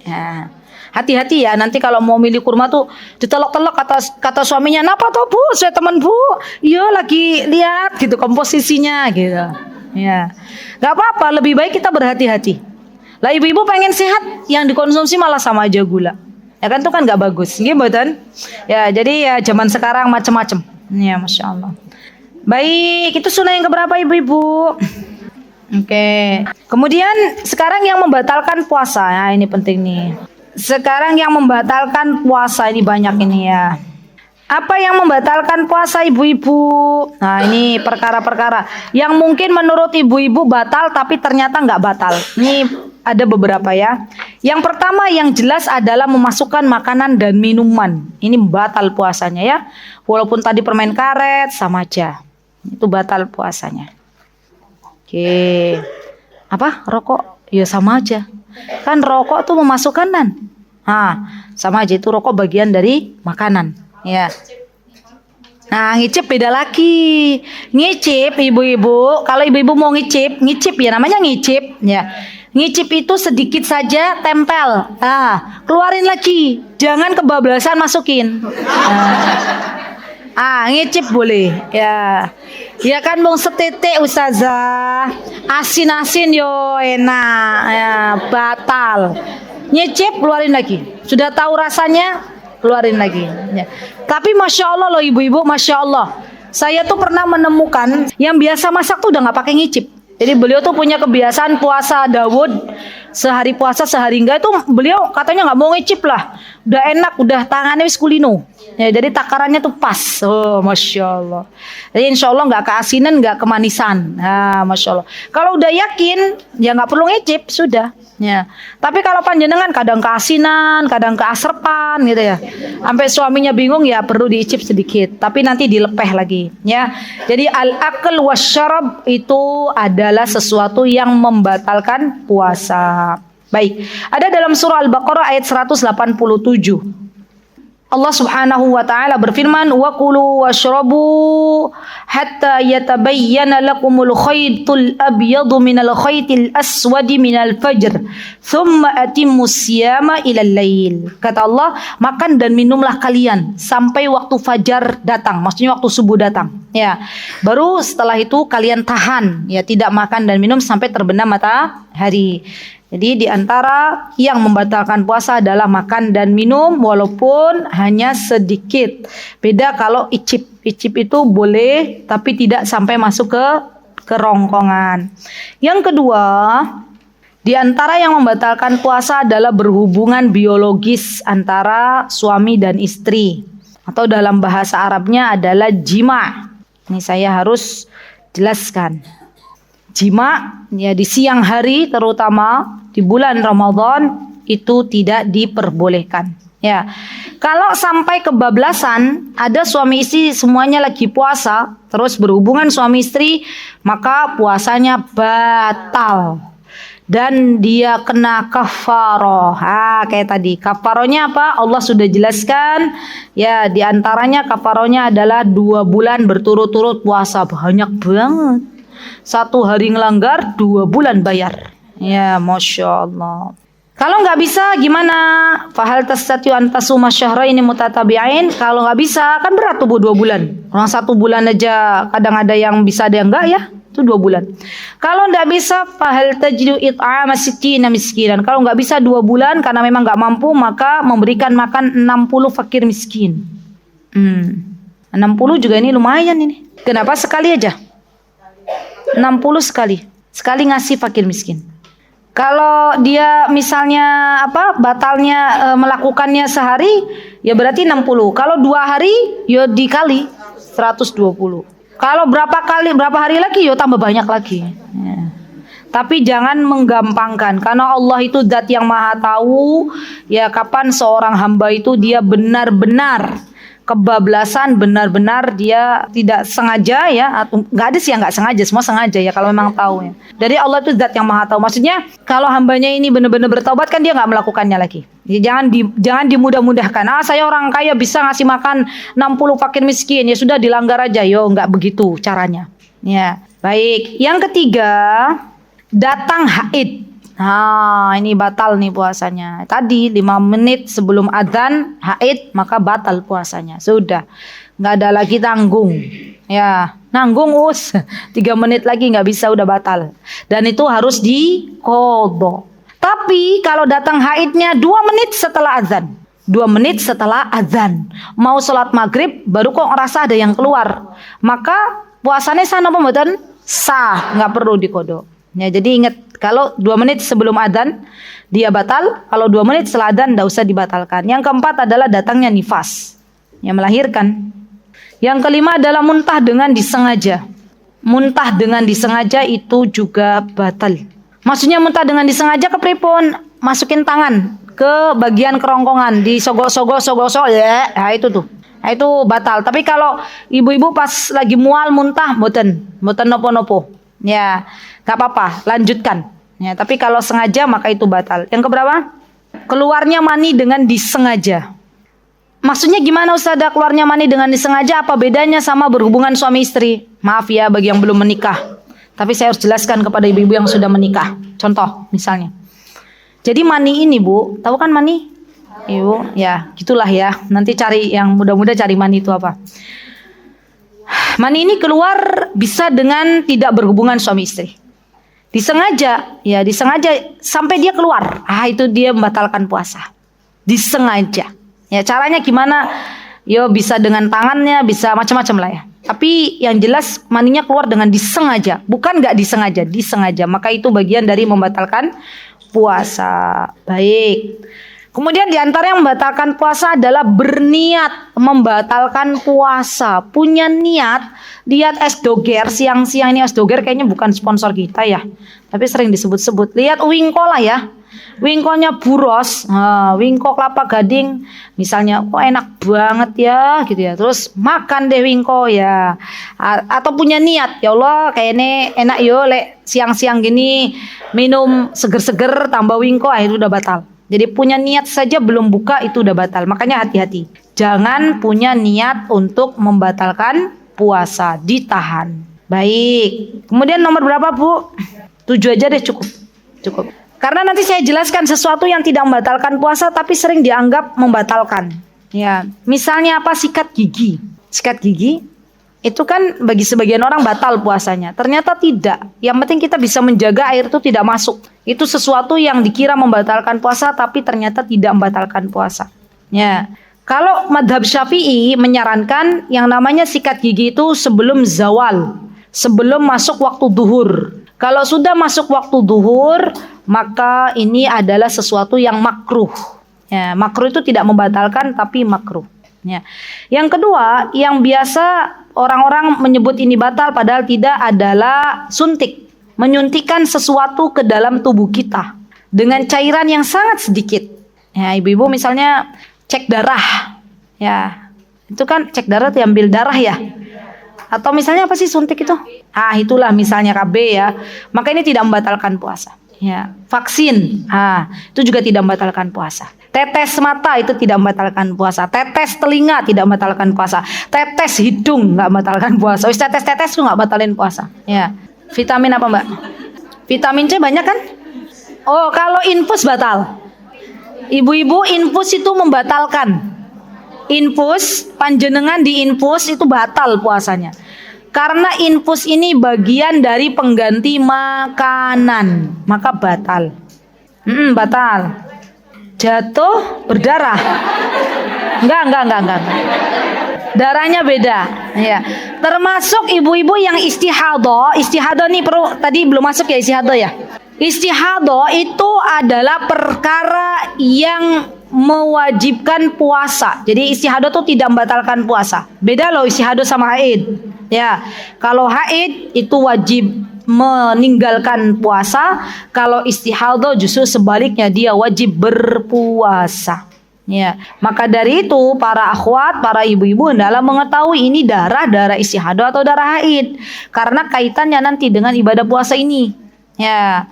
Ya. Hati-hati ya nanti kalau mau milih kurma tuh ditelok-telok kata suaminya, "Napa toh Bu? Saya teman Bu." "Iya lagi lihat gitu komposisinya gitu." Ya. Gak apa-apa, lebih baik kita berhati-hati. Lah ibu-ibu pengen sehat, yang dikonsumsi malah sama aja gula. Ya kan itu kan gak bagus. Gitu kan? Ya, jadi ya zaman sekarang macam-macam. Ya, Masya Allah. Baik, itu sunnah yang keberapa ibu-ibu? Oke. Kemudian sekarang yang membatalkan puasa. Ya, ini penting nih. Sekarang yang membatalkan puasa ini banyak ini ya. Apa yang membatalkan puasa ibu-ibu? Nah ini perkara-perkara yang mungkin menurut ibu-ibu batal tapi ternyata nggak batal. Ini ada beberapa ya. Yang pertama yang jelas adalah memasukkan makanan dan minuman. Ini batal puasanya ya. Walaupun tadi permen karet sama aja. Itu batal puasanya. Oke. Apa? Rokok? Ya sama aja. Kan rokok tuh memasukkan nan. Sama aja itu rokok bagian dari makanan. Ya. Nah, ngicip beda lagi. Ngicip ibu-ibu, kalau ibu-ibu mau ngicip ya namanya ngicip ya. Ngicip itu sedikit saja tempel. Keluarin lagi. Jangan kebablasan masukin. Ngicip boleh. Ya. Ya kan mau setetek ustazah. Asin-asin yo enak. Ya, batal. Ngicip keluarin lagi. Sudah tahu rasanya? Keluarin lagi ya. Tapi Masya Allah loh ibu-ibu, Masya Allah. Saya tuh pernah menemukan yang biasa masak tuh udah gak pakai ngicip. Jadi beliau tuh punya kebiasaan puasa Dawud, sehari puasa sehari enggak, itu beliau katanya gak mau ngicip lah. Udah enak, udah tangannya wis kulino ya, jadi takarannya tuh pas. Oh Masya Allah. Jadi insya Allah gak keasinan, gak kemanisan. Masya Allah. Kalau udah yakin ya gak perlu ngicip, sudah ya. Tapi kalau panjenengan kadang keasinan, kadang keasrepan gitu ya, sampai suaminya bingung ya perlu diicip sedikit, tapi nanti dilepeh lagi ya. Jadi al-akl wasyarab itu adalah sesuatu yang membatalkan puasa. Baik, ada dalam surah Al-Baqarah ayat 187. Allah Subhanahu wa taala berfirman, "Wa kulu washrabu hatta yatabayyana lakumul khaytul abyadu minal khaytil aswadi minal fajr, thumma atimmus siyama ilal lail." Kata Allah, makan dan minumlah kalian sampai waktu fajar datang, maksudnya waktu subuh datang. Ya. Baru setelah itu kalian tahan, ya tidak makan dan minum sampai terbenam matahari. Jadi di antara yang membatalkan puasa adalah makan dan minum walaupun hanya sedikit. Beda kalau icip. Icip itu boleh tapi tidak sampai masuk ke kerongkongan. Yang kedua, di antara yang membatalkan puasa adalah berhubungan biologis antara suami dan istri. Atau dalam bahasa Arabnya adalah jima. Ini saya harus jelaskan. Jima ya di siang hari terutama di bulan Ramadan itu tidak diperbolehkan ya. Kalau sampai kebablasan, ada suami istri semuanya lagi puasa terus berhubungan suami istri, maka puasanya batal dan dia kena kafaroh. Kayak tadi kafarohnya apa? Allah sudah jelaskan ya, di antaranya kafarohnya adalah 2 bulan berturut-turut puasa. Banyak banget. 1 hari ngelanggar 2 bulan bayar. Ya, Masya Allah. Kalau nggak bisa gimana? Fahal tastati'u an tasuma syahraini mutatabi'ain. Kalau nggak bisa kan berat tuh Bu 2 bulan. Orang 1 bulan aja kadang ada yang bisa ada yang enggak ya. Itu 2 bulan. Kalau nggak bisa fahal tajidu it'ama sittina miskinan. Kalau nggak bisa 2 bulan karena memang nggak mampu maka memberikan makan 60 fakir miskin. 60 juga ini lumayan ini. Kenapa sekali aja? 60 sekali. Sekali ngasih fakir miskin. Kalau dia misalnya batalnya melakukannya sehari ya berarti 60. Kalau 2 hari ya dikali 120. Kalau berapa hari lagi ya tambah banyak lagi. Ya. Tapi jangan menggampangkan karena Allah itu zat yang maha tahu ya kapan seorang hamba itu dia benar-benar kebablasan, benar-benar dia tidak sengaja ya, atau nggak ada sih yang nggak sengaja, semua sengaja ya kalau memang tahu ya. Dari Allah itu zat yang maha tahu. Maksudnya kalau hambanya ini benar-benar bertaubat kan dia nggak melakukannya lagi. Ya, jangan dimudah-mudahkan. Saya orang kaya bisa ngasih makan 60 fakir miskin, ya sudah dilanggar aja. Yo, nggak begitu caranya. Ya, baik. Yang ketiga, datang haid. Nah, ini batal nih puasanya. Tadi 5 menit sebelum adzan haid maka batal puasanya. Sudah, nggak ada lagi tanggung. Ya, nanggung 3 menit lagi nggak bisa, udah batal. Dan itu harus diqodho. Tapi kalau datang haidnya 2 menit setelah adzan, 2 menit setelah adzan, mau sholat maghrib baru kok ngerasa ada yang keluar, maka puasanya sah apa mboten? Sah, nggak perlu diqodho. Ya, jadi ingat kalau 2 menit sebelum adzan dia batal, kalau 2 menit setelah adzan tidak usah dibatalkan. Yang keempat adalah datangnya nifas, yang melahirkan. Yang kelima adalah muntah dengan disengaja. Muntah dengan disengaja itu juga batal. Maksudnya muntah dengan disengaja kepripun? Masukin tangan ke bagian kerongkongan, disogok-sogok ya, nah itu tuh. Nah, itu batal. Tapi kalau ibu-ibu pas lagi mual muntah mboten nopo-nopo. Ya, nggak apa-apa, lanjutkan. Ya, tapi kalau sengaja maka itu batal. Yang keberapa? Keluarnya mani dengan disengaja. Maksudnya gimana Ustazah keluarnya mani dengan disengaja? Apa bedanya sama berhubungan suami istri? Maaf ya bagi yang belum menikah. Tapi saya harus jelaskan kepada ibu-ibu yang sudah menikah. Contoh misalnya. Jadi mani ini Bu, tahu kan mani? Ibu, ya gitulah ya. Nanti cari yang muda-muda cari mani itu apa. Mani ini keluar bisa dengan tidak berhubungan suami istri. Disengaja sampai dia keluar. Itu dia membatalkan puasa. Disengaja. Ya, caranya gimana? Yo bisa dengan tangannya, bisa macam-macam lah ya. Tapi yang jelas maninya keluar dengan disengaja, bukan nggak disengaja, disengaja. Maka itu bagian dari membatalkan puasa. Baik. Kemudian di antara yang membatalkan puasa adalah berniat membatalkan puasa. Punya niat, lihat es doger siang-siang ini, es doger kayaknya bukan sponsor kita ya. Tapi sering disebut-sebut. Lihat wingko lah ya. Wingkonya buros, wingko kelapa gading. Misalnya, kok enak banget ya gitu ya. Terus makan deh wingko ya. Atau punya niat, ya Allah kayaknya enak yo lek siang-siang gini minum seger-seger tambah wingko, itu udah batal. Jadi punya niat saja belum buka itu udah batal. Makanya hati-hati. Jangan punya niat untuk membatalkan puasa. Ditahan. Baik. Kemudian nomor berapa Bu? 7 aja deh cukup. Karena nanti saya jelaskan sesuatu yang tidak membatalkan puasa tapi sering dianggap membatalkan. Ya, misalnya apa? Sikat gigi. Sikat gigi itu kan bagi sebagian orang batal puasanya. Ternyata tidak. Yang penting kita bisa menjaga air itu tidak masuk. Itu sesuatu yang dikira membatalkan puasa tapi ternyata tidak membatalkan puasa. Ya. Kalau madhab Syafi'i menyarankan yang namanya sikat gigi itu sebelum zawal, sebelum masuk waktu duhur. Kalau sudah masuk waktu duhur, maka ini adalah sesuatu yang makruh. Ya, makruh itu tidak membatalkan tapi makruh. Ya. Yang kedua, yang biasa orang-orang menyebut ini batal padahal tidak adalah suntik. Menyuntikkan sesuatu ke dalam tubuh kita dengan cairan yang sangat sedikit. Ya, ibu-ibu misalnya cek darah. Ya, itu kan cek darah diambil darah ya. Atau misalnya apa sih suntik itu? Itulah misalnya KB ya. Maka ini tidak membatalkan puasa. Ya, vaksin, itu juga tidak membatalkan puasa. Tetes mata itu tidak membatalkan puasa. Tetes telinga tidak membatalkan puasa. Tetes hidung nggak membatalkan puasa. Tetes itu nggak batalin puasa. Ya, Vitamin apa Mbak? Vitamin C banyak kan? Oh, kalau infus batal. Ibu-ibu, infus itu membatalkan. Infus, panjenengan di infus itu batal puasanya. Karena infus ini bagian dari pengganti makanan, maka batal. Batal. Jatuh berdarah. Enggak. Darahnya beda. Ya. Termasuk ibu-ibu yang istihadah. Istihadah nih perlu, tadi belum masuk ya istihadah ya. Istihadah itu adalah perkara yang mewajibkan puasa. Jadi istihadah itu tidak membatalkan puasa. Beda loh istihadah sama haid. Ya, kalau haid itu wajib meninggalkan puasa. Kalau istihadah justru sebaliknya, dia wajib berpuasa. Ya, maka dari itu para akhwat, para ibu-ibu hendaklah mengetahui ini darah istihadah atau darah haid, karena kaitannya nanti dengan ibadah puasa ini. Ya.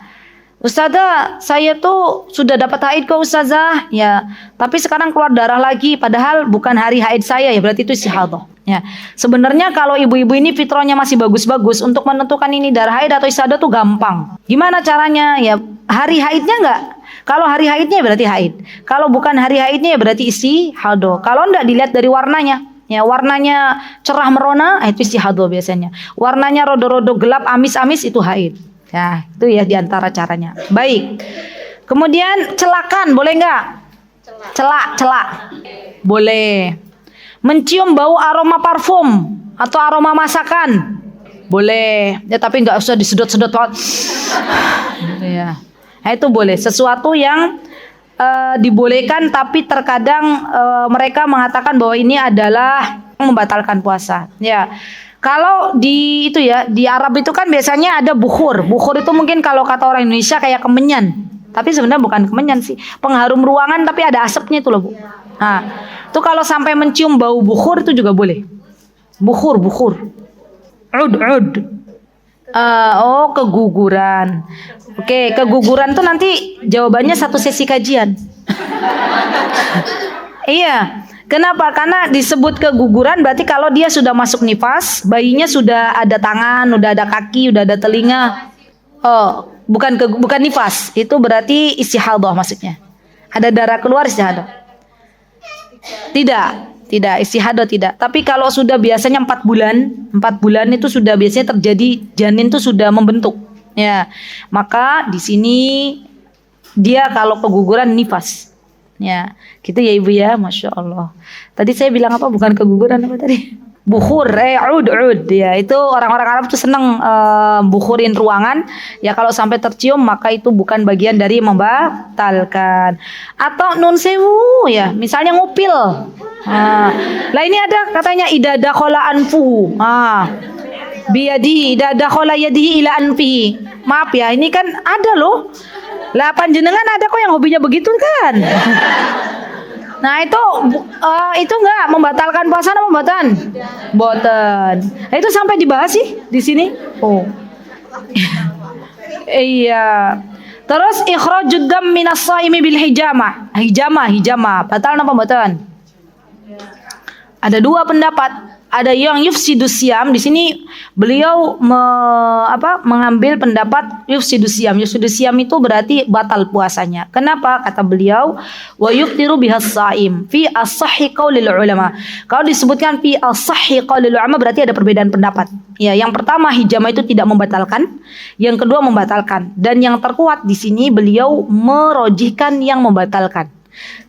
Ustazah, saya tuh sudah dapat haid kok Ustazah. Ya, tapi sekarang keluar darah lagi padahal bukan hari haid saya, ya berarti itu istihadah. Ya. Sebenarnya kalau ibu-ibu ini fitrahnya masih bagus-bagus, untuk menentukan ini darah haid atau istihadah tuh gampang. Gimana caranya? Ya, hari haidnya enggak? Kalau hari haidnya berarti haid. Kalau bukan hari haidnya ya berarti istihadah. Kalau enggak dilihat dari warnanya. Ya, warnanya cerah merona, itu istihadah biasanya. Warnanya rodo-rodo gelap amis-amis itu haid. Ya, itu ya diantara caranya. Baik. Kemudian celakan, boleh nggak? Celak. Boleh. Mencium bau aroma parfum atau aroma masakan, boleh. Ya, tapi nggak usah disedot-sedot. Ya. Nah, itu boleh. Sesuatu yang dibolehkan, tapi terkadang mereka mengatakan bahwa ini adalah membatalkan puasa. Ya. Kalau di itu ya, di Arab itu kan biasanya ada bukhur. Bukhur itu mungkin kalau kata orang Indonesia kayak kemenyan. Tapi sebenarnya bukan kemenyan sih. Pengharum ruangan tapi ada asapnya itu loh, Bu. Nah, itu kalau sampai mencium bau bukhur itu juga boleh. Bukhur. Ud. Oh, keguguran. Oke, keguguran tuh nanti jawabannya satu sesi kajian. Iya. Kenapa? Karena disebut keguguran berarti kalau dia sudah masuk nifas, bayinya sudah ada tangan, udah ada kaki, udah ada telinga. Oh, bukan nifas. Itu berarti istihadah maksudnya. Ada darah keluar istihadah. Tidak istihadah tidak. Tapi kalau sudah biasanya 4 bulan itu sudah biasanya terjadi janin itu sudah membentuk. Ya. Maka di sini dia kalau keguguran nifas. Ya, gitu ya Ibu ya, Masya Allah. Tadi saya bilang apa? Bukan keguguran apa tadi? Bukhur, ud. Ya, itu orang-orang Arab tuh seneng bukhurin ruangan. Ya, kalau sampai tercium maka itu bukan bagian dari membatalkan. Atau nun sewu ya, misalnya ngupil. Lah ini ada katanya idza dakhala anfuhu. Biyadihi idza dakhala yadihi ila anfihi. Maaf ya, ini kan ada loh. Lah panjenengan ada kok yang hobinya begitu kan? Nah itu enggak membatalkan puasa atau membatalkan? Boten. Nah, itu sampai dibahas sih di sini. Oh. Iya. Terus ikhrajud dam minas shaimi bil hijamah. Hijamah. Batal apa boten? Ada 2 pendapat. Ada yang yufsidus siyam, di sini beliau mengambil pendapat yufsidus siyam. Yufsidus siyam itu berarti batal puasanya. Kenapa? Kata beliau, wa yuftiru bihas shaim fi as-sahhi qaulil ulama. Kalau disebutkan fi as-sahhi qaulil ulama berarti ada perbedaan pendapat. Ya, yang pertama hijamah itu tidak membatalkan, yang kedua membatalkan. Dan yang terkuat di sini beliau merojihkan yang membatalkan.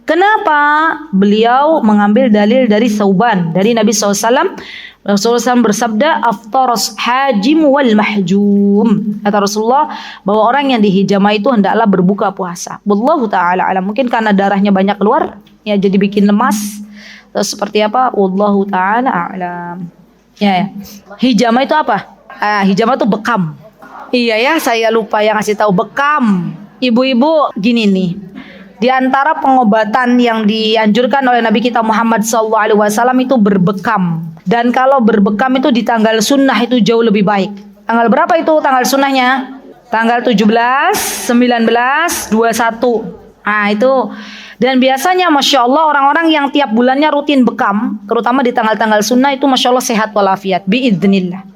Kenapa? Beliau mengambil dalil dari Sauban, dari Nabi SAW. Rasulullah SAW bersabda, aftaras hajim wal mahjum. Kata Rasulullah bahwa orang yang dihijamah itu hendaklah berbuka puasa. Wallahu ta'ala alam. Mungkin karena darahnya banyak keluar, ya jadi bikin lemas. Terus seperti apa? Wallahu ta'ala alam. Ya. Hijamah itu apa? Hijamah itu bekam. Iya ya, saya lupa yang ngasih tahu bekam. Ibu-ibu gini nih. Di antara pengobatan yang dianjurkan oleh Nabi kita Muhammad SAW itu berbekam. Dan kalau berbekam itu di tanggal sunnah itu jauh lebih baik. Tanggal berapa itu tanggal sunnahnya? Tanggal 17, 19, 21. Nah itu. Dan biasanya Masya Allah orang-orang yang tiap bulannya rutin bekam, terutama di tanggal-tanggal sunnah itu Masya Allah sehat walafiat. Biiznillah.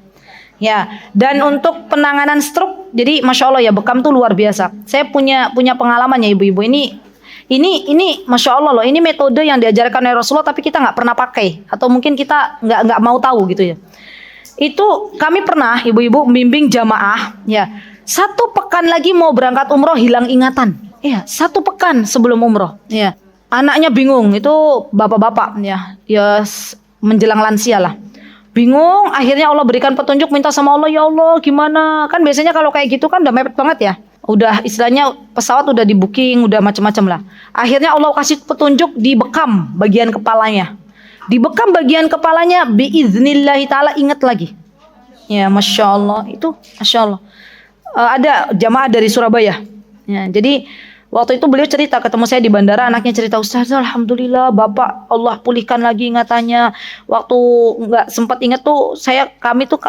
Ya, dan untuk penanganan stroke, jadi masya Allah ya bekam tuh luar biasa. Saya punya pengalaman ya ibu-ibu. Ini masya Allah loh. Ini metode yang diajarkan oleh Rasulullah tapi kita nggak pernah pakai atau mungkin kita nggak mau tahu gitu ya. Itu kami pernah ibu-ibu membimbing jamaah ya. 1 pekan lagi mau berangkat umroh hilang ingatan. Iya, 1 pekan sebelum umroh. Iya, anaknya bingung itu bapak-bapak ya menjelang lansia lah. Bingung, akhirnya Allah berikan petunjuk, minta sama Allah, ya Allah gimana? Kan biasanya kalau kayak gitu kan udah mepet banget ya. Udah istilahnya pesawat udah di booking, udah macam-macam lah. Akhirnya Allah kasih petunjuk di bekam bagian kepalanya. Di bekam bagian kepalanya biiznillahi ta'ala ingat lagi. Ya Masya Allah, itu Masya Allah. Ada jamaah dari Surabaya. Ya, jadi waktu itu beliau cerita, ketemu saya di bandara, anaknya cerita, Ustaz, alhamdulillah Bapak Allah pulihkan lagi ingatannya. Waktu nggak sempat ingat tuh kami tuh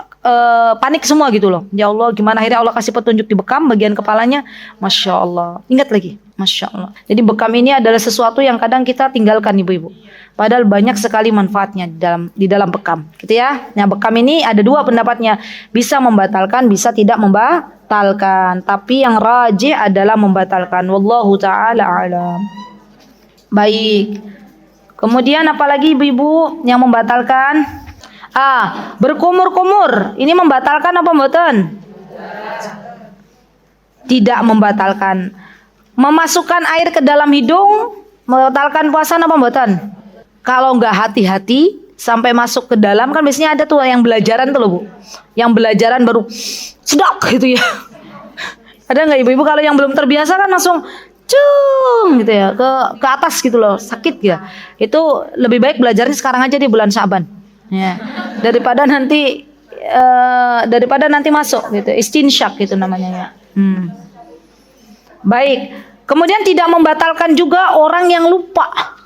panik semua gitu loh. Ya Allah gimana, akhirnya Allah kasih petunjuk di bekam bagian kepalanya. Masya Allah, ingat lagi. Masya Allah. Jadi bekam ini adalah sesuatu yang kadang kita tinggalkan ibu-ibu. Padahal banyak sekali manfaatnya di dalam bekam, gitu ya. Nah bekam ini ada 2 pendapatnya, bisa membatalkan, bisa tidak membatalkan. Tapi yang rajih adalah membatalkan. Wallahu taala alam. Baik. Kemudian apalagi ibu-ibu yang membatalkan? Berkumur-kumur. Ini membatalkan apa mboten? Tidak membatalkan. Memasukkan air ke dalam hidung membatalkan puasa apa mboten? Kalau nggak hati-hati sampai masuk ke dalam, kan biasanya ada tuh yang belajaran tuh loh Bu. Yang belajaran baru sedok gitu ya. Ada nggak ibu-ibu kalau yang belum terbiasa kan langsung cung gitu ya ke atas gitu loh, sakit ya. Itu lebih baik belajarnya sekarang aja di bulan Syaban. Ya. Daripada nanti masuk gitu. Istinsyak gitu namanya ya. Baik. Kemudian tidak membatalkan juga orang yang lupa.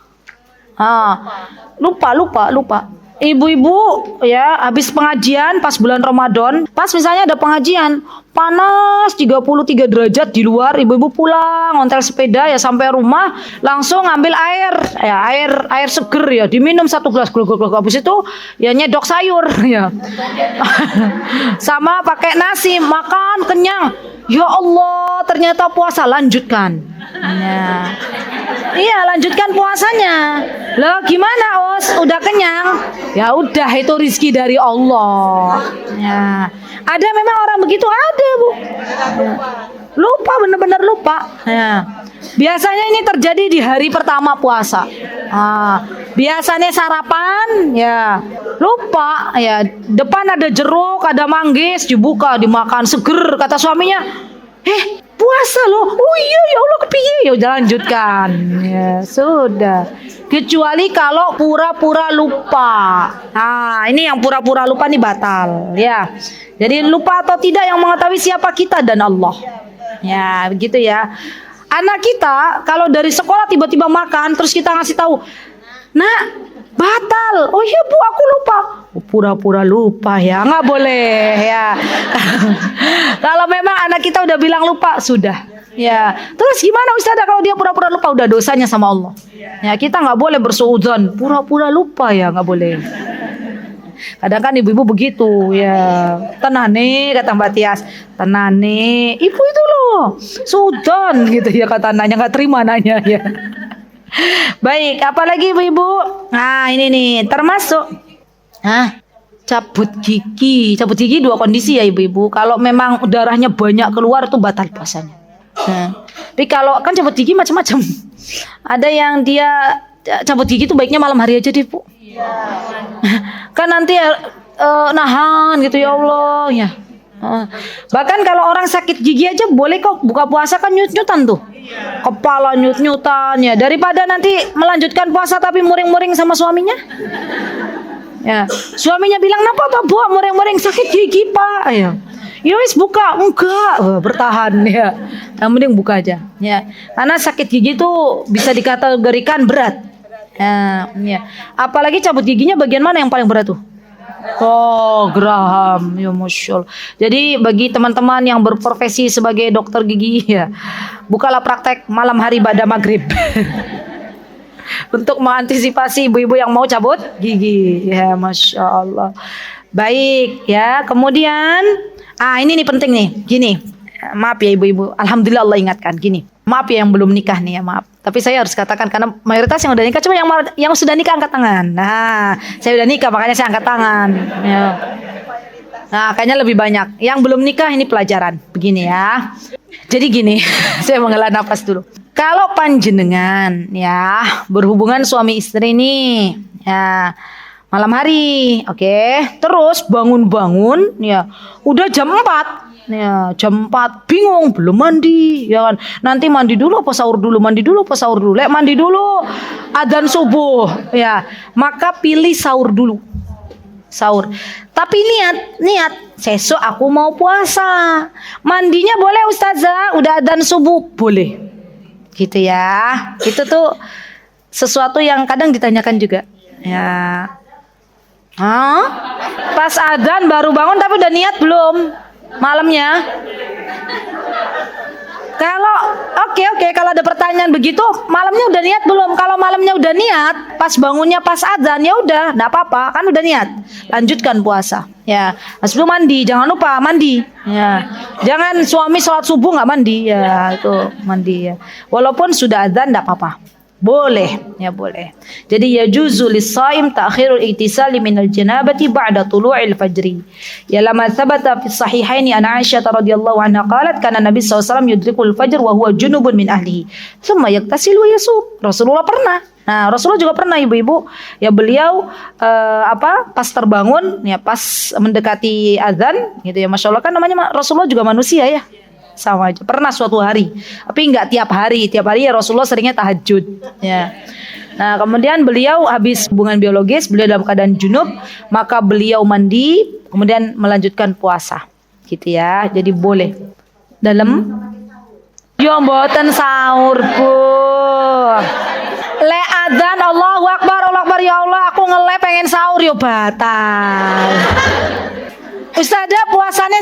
Lupa. Ibu-ibu ya habis pengajian pas bulan Ramadan, pas misalnya ada pengajian panas 33 derajat di luar, ibu-ibu pulang ontel sepeda ya sampai rumah langsung ngambil air seger ya, diminum 1 gelas gluk-gluk, habis itu ya nyedok sayur ya. Sama pakai nasi, makan kenyang. Ya Allah, ternyata puasa, lanjutkan. Ya. Iya, lanjutkan puasanya. Loh, gimana, Os? Udah kenyang? Ya udah, itu rizki dari Allah. Ya. Ada memang orang begitu, ada, Bu. Ya. Lupa, benar-benar lupa. Ya. Biasanya ini terjadi di hari pertama puasa. Biasanya sarapan, ya lupa, ya depan ada jeruk, ada manggis, dibuka, dimakan seger. Kata suaminya, puasa loh. Oh iya, ya Allah kepiye. Ya udah lanjutkan. Ya sudah. Kecuali kalau pura-pura lupa. Ini yang pura-pura lupa nih batal. Ya. Jadi lupa atau tidak yang mengetahui siapa kita dan Allah. Ya begitu ya. Anak kita kalau dari sekolah tiba-tiba makan terus kita ngasih tahu, Nak, batal. Oh iya Bu, aku lupa. Pura-pura lupa ya, nggak boleh ya. Kalau memang anak kita udah bilang lupa, sudah. Ya, terus gimana Ustazah kalau dia pura-pura lupa, udah dosanya sama Allah. Ya kita nggak boleh bersuudzon, pura-pura lupa ya, nggak boleh. Kadang kan ibu-ibu begitu ya, tenane kata Mbak Tias, tenane ibu itu loh sudan gitu ya, kata anaknya, nggak terima nanya ya. Baik, apalagi ibu-ibu? Ini nih termasuk cabut gigi. Cabut gigi 2 kondisi ya ibu-ibu. Kalau memang darahnya banyak keluar itu batal puasanya. Tapi kalau kan cabut gigi macam-macam. Ada yang dia cabut gigi itu baiknya malam hari aja deh Bu. Kan nanti nahan gitu ya Allah ya. Bahkan kalau orang sakit gigi aja boleh kok buka puasa, kan nyut-nyutan tuh. Kepala nyut-nyutan ya, daripada nanti melanjutkan puasa tapi muring-muring sama suaminya. Ya, suaminya bilang, "Napa Bu, muring-muring sakit gigi, Pak?" Ya. Wis buka, enggak, bertahan ya. Yang mending buka aja ya. Karena sakit gigi itu bisa dikategorikan berat. Ya. Apalagi cabut giginya bagian mana yang paling berat tuh? Geraham, ya Masya Allah. Jadi bagi teman-teman yang berprofesi sebagai dokter gigi ya, bukalah praktek malam hari pada maghrib. Untuk mengantisipasi ibu-ibu yang mau cabut gigi. Ya Masya Allah. Baik ya. Kemudian ini nih penting nih. Gini. Maaf ya ibu-ibu. Alhamdulillah Allah ingatkan gini. Maaf ya yang belum nikah nih ya, maaf. Tapi saya harus katakan karena mayoritas yang udah nikah, coba yang sudah nikah angkat tangan. Nah, saya udah nikah makanya saya angkat tangan. Ya. Nah, kayaknya lebih banyak. Yang belum nikah ini pelajaran. Begini ya. Jadi gini, saya menghela nafas dulu. Kalau panjenengan ya berhubungan suami istri nih, ya malam hari, oke. Terus bangun-bangun ya udah jam 4. Ya, jam 4 bingung belum mandi ya kan. Nanti mandi dulu apa sahur dulu? Mandi dulu apa sahur dulu? Lek mandi dulu adzan subuh ya. Maka pilih sahur dulu. Sahur. Tapi niat sesok aku mau puasa. Mandinya boleh ustazah, udah adzan subuh boleh. Gitu ya. Itu tuh sesuatu yang kadang ditanyakan juga. Ya. Pas adzan baru bangun tapi udah niat belum? Malamnya. Kalau oke, kalau ada pertanyaan begitu, malamnya udah niat belum? Kalau malamnya udah niat, pas bangunnya pas adzan ya udah, enggak apa-apa, kan udah niat. Lanjutkan puasa. Ya, sebelum mandi jangan lupa mandi. Ya. Jangan suami sholat subuh nggak mandi. Ya, itu mandi ya. Walaupun sudah adzan enggak apa-apa. Boleh, ya boleh. Jadi ya juzu lis-shaim ta'khirul iktisali minal janabati ba'da tulu'il fajri. Ya lama thabata fi sahihaini an Aisyah radhiyallahu anha qalat kana Nabi sallallahu alaihi wasallam yudrikul fajr wa huwa junubun min ahlihi. Tsumma yaktasil wa yasum. Rasulullah pernah. Nah, Rasulullah juga pernah ibu-ibu, ya beliau pas terbangun, ya pas mendekati azan gitu ya. Masya Allah kan namanya Rasulullah juga manusia ya. Sama aja. Pernah suatu hari, tapi enggak tiap hari. Tiap hari ya Rasulullah seringnya tahajud. Ya. Nah, kemudian beliau habis hubungan biologis, beliau dalam keadaan junub, maka beliau mandi, kemudian melanjutkan puasa. Gitu ya. Jadi boleh. Dalam yo mboten sahur, Bu. Le adzan Allahu Akbar, ya Allah, aku ngeleh pengen sahur yo batal. Ustazah puasanya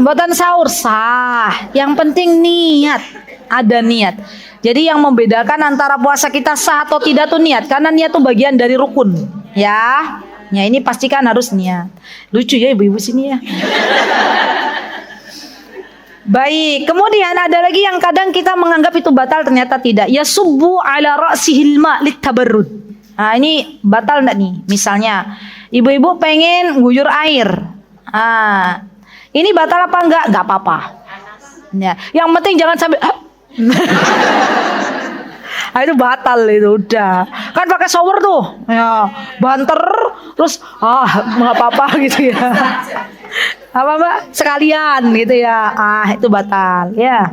mboten sahur sah. Yang penting niat, ada niat. Jadi yang membedakan antara puasa kita sah atau tidak tuh niat, karena niat tuh bagian dari rukun, ya. Ya ini pastikan harus niat. Lucu ya ibu-ibu sini ya. Baik, kemudian ada lagi yang kadang kita menganggap itu batal ternyata tidak. Ya subbu ala ra'sihil ma' litabarrud. Nah, ini batal enggak nih? Misalnya, ibu-ibu pengen guyur air. Ini batal apa enggak? Enggak apa-apa. Ya, yang penting jangan sampai itu batal itu udah. Kan pakai shower tuh. Ya, banter terus enggak apa-apa gitu ya. Apa Mbak? Sekalian gitu ya. Itu batal ya.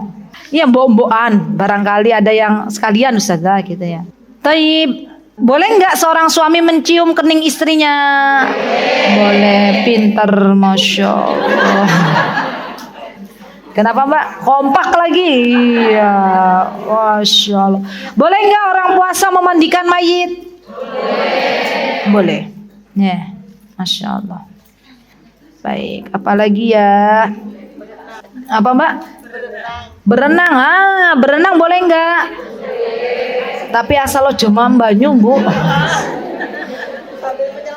Iya mbok-mbokan, barangkali ada yang sekalian Ustazah gitu ya. Taib. Boleh nggak seorang suami mencium kening istrinya? Boleh, pinter, masya Allah. Kenapa Mbak? Kompak lagi. Iya, masya Allah. Boleh nggak orang puasa memandikan mayit? Boleh. Ya, masya Allah. Baik, apalagi ya? Apa Mbak? Berenang. Berenang boleh nggak? Tapi asal lo jemam banyu, Bu.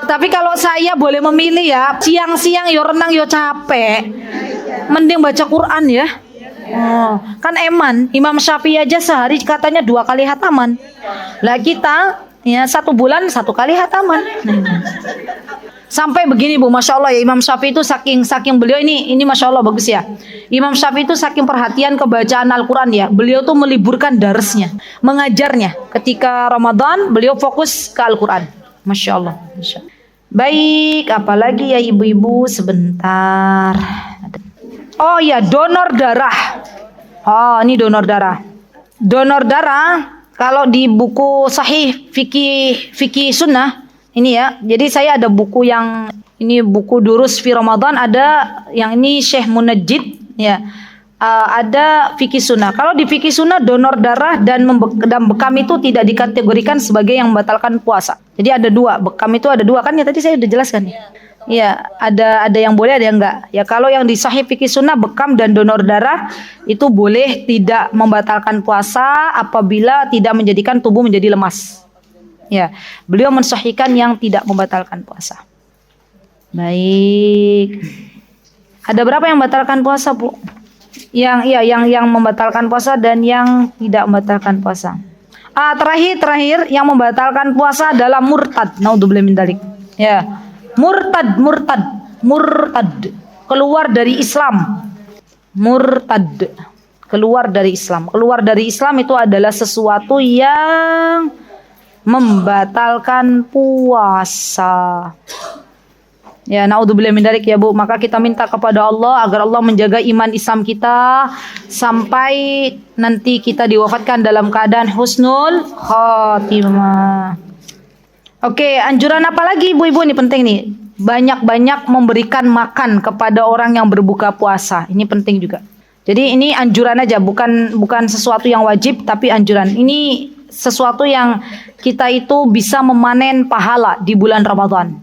Tapi kalau saya boleh memilih ya, siang-siang yo renang yo capek. Mending baca Quran ya. Kan eman. Imam Syafi'i aja sehari katanya 2 kali hataman. Lah kita ya 1 bulan 1 kali hataman. Sampai begini Bu, masya Allah ya, Imam Syafi'i itu saking beliau ini masya Allah bagus ya. Imam Syafi'i itu saking perhatian kebacaan Al-Quran ya, beliau tuh meliburkan darsnya, mengajarnya. Ketika Ramadan beliau fokus ke Al-Quran, masya Allah. Baik, apalagi ya ibu-ibu sebentar. Oh ya, donor darah. Ini donor darah. Donor darah kalau di buku Sahih Fikih Sunnah. Ini ya, jadi saya ada buku yang ini buku Durus fi Ramadan, ada yang ini Syekh Munajjid ya. Ada fikih sunnah. Kalau di fikih sunnah donor darah dan bekam itu tidak dikategorikan sebagai yang membatalkan puasa. Jadi ada 2, bekam itu ada 2 kan ya, tadi saya udah jelaskan ya. Ya, ada yang boleh ada yang enggak. Ya kalau yang di Sahih fikih sunnah bekam dan donor darah itu boleh tidak membatalkan puasa apabila tidak menjadikan tubuh menjadi lemas. Ya, beliau mensahihkan yang tidak membatalkan puasa. Baik. Ada berapa yang membatalkan puasa, Bu? Yang membatalkan puasa dan yang tidak membatalkan puasa. Terakhir yang membatalkan puasa adalah murtad. Naudzubillah min dzalik. Ya. Murtad. Keluar dari Islam. Murtad. Keluar dari Islam. Keluar dari Islam itu adalah sesuatu yang membatalkan puasa. Ya, naudzubillah min dzalik ya Bu. Maka kita minta kepada Allah agar Allah menjaga iman Islam kita sampai nanti kita diwafatkan dalam keadaan husnul khatimah. Oke, anjuran apa lagi Ibu-ibu, ini penting nih. Banyak-banyak memberikan makan kepada orang yang berbuka puasa. Ini penting juga. Jadi ini anjuran aja, bukan sesuatu yang wajib, tapi anjuran. Ini sesuatu yang kita itu bisa memanen pahala di bulan Ramadan.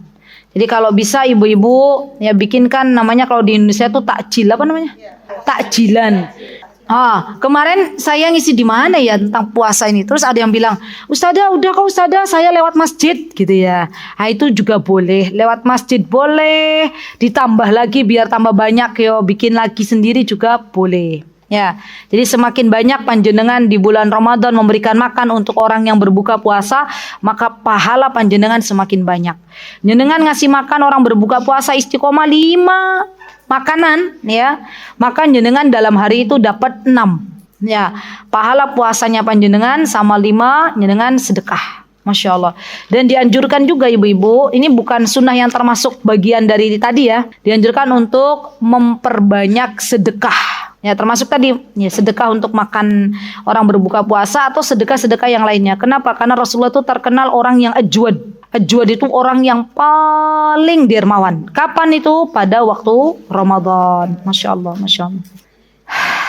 Jadi kalau bisa ibu-ibu ya bikinkan, namanya kalau di Indonesia itu takjil, apa namanya? Takjilan. Kemarin saya ngisi di mana ya tentang puasa ini. Terus ada yang bilang, "Ustazah, udah kok Ustazah, saya lewat masjid," gitu ya. Itu juga boleh, lewat masjid boleh, ditambah lagi biar tambah banyak yo, bikin lagi sendiri juga boleh. Ya, jadi semakin banyak panjenengan di bulan Ramadan memberikan makan untuk orang yang berbuka puasa, maka pahala panjenengan semakin banyak. Jenengan ngasih makan orang berbuka puasa istiqomah 5 makanan, ya, maka jenengan dalam hari itu dapat 6. Ya, pahala puasanya panjenengan sama 5 jenengan sedekah. Masya Allah. Dan dianjurkan juga ibu-ibu, ini bukan sunnah yang termasuk bagian dari tadi ya, dianjurkan untuk memperbanyak sedekah. Ya, termasuk tadi ya, sedekah untuk makan orang berbuka puasa atau sedekah-sedekah yang lainnya. Kenapa? Karena Rasulullah itu terkenal orang yang ajwad. Ajwad itu orang yang paling dermawan. Kapan itu? Pada waktu Ramadan. Masya Allah, Masya Allah.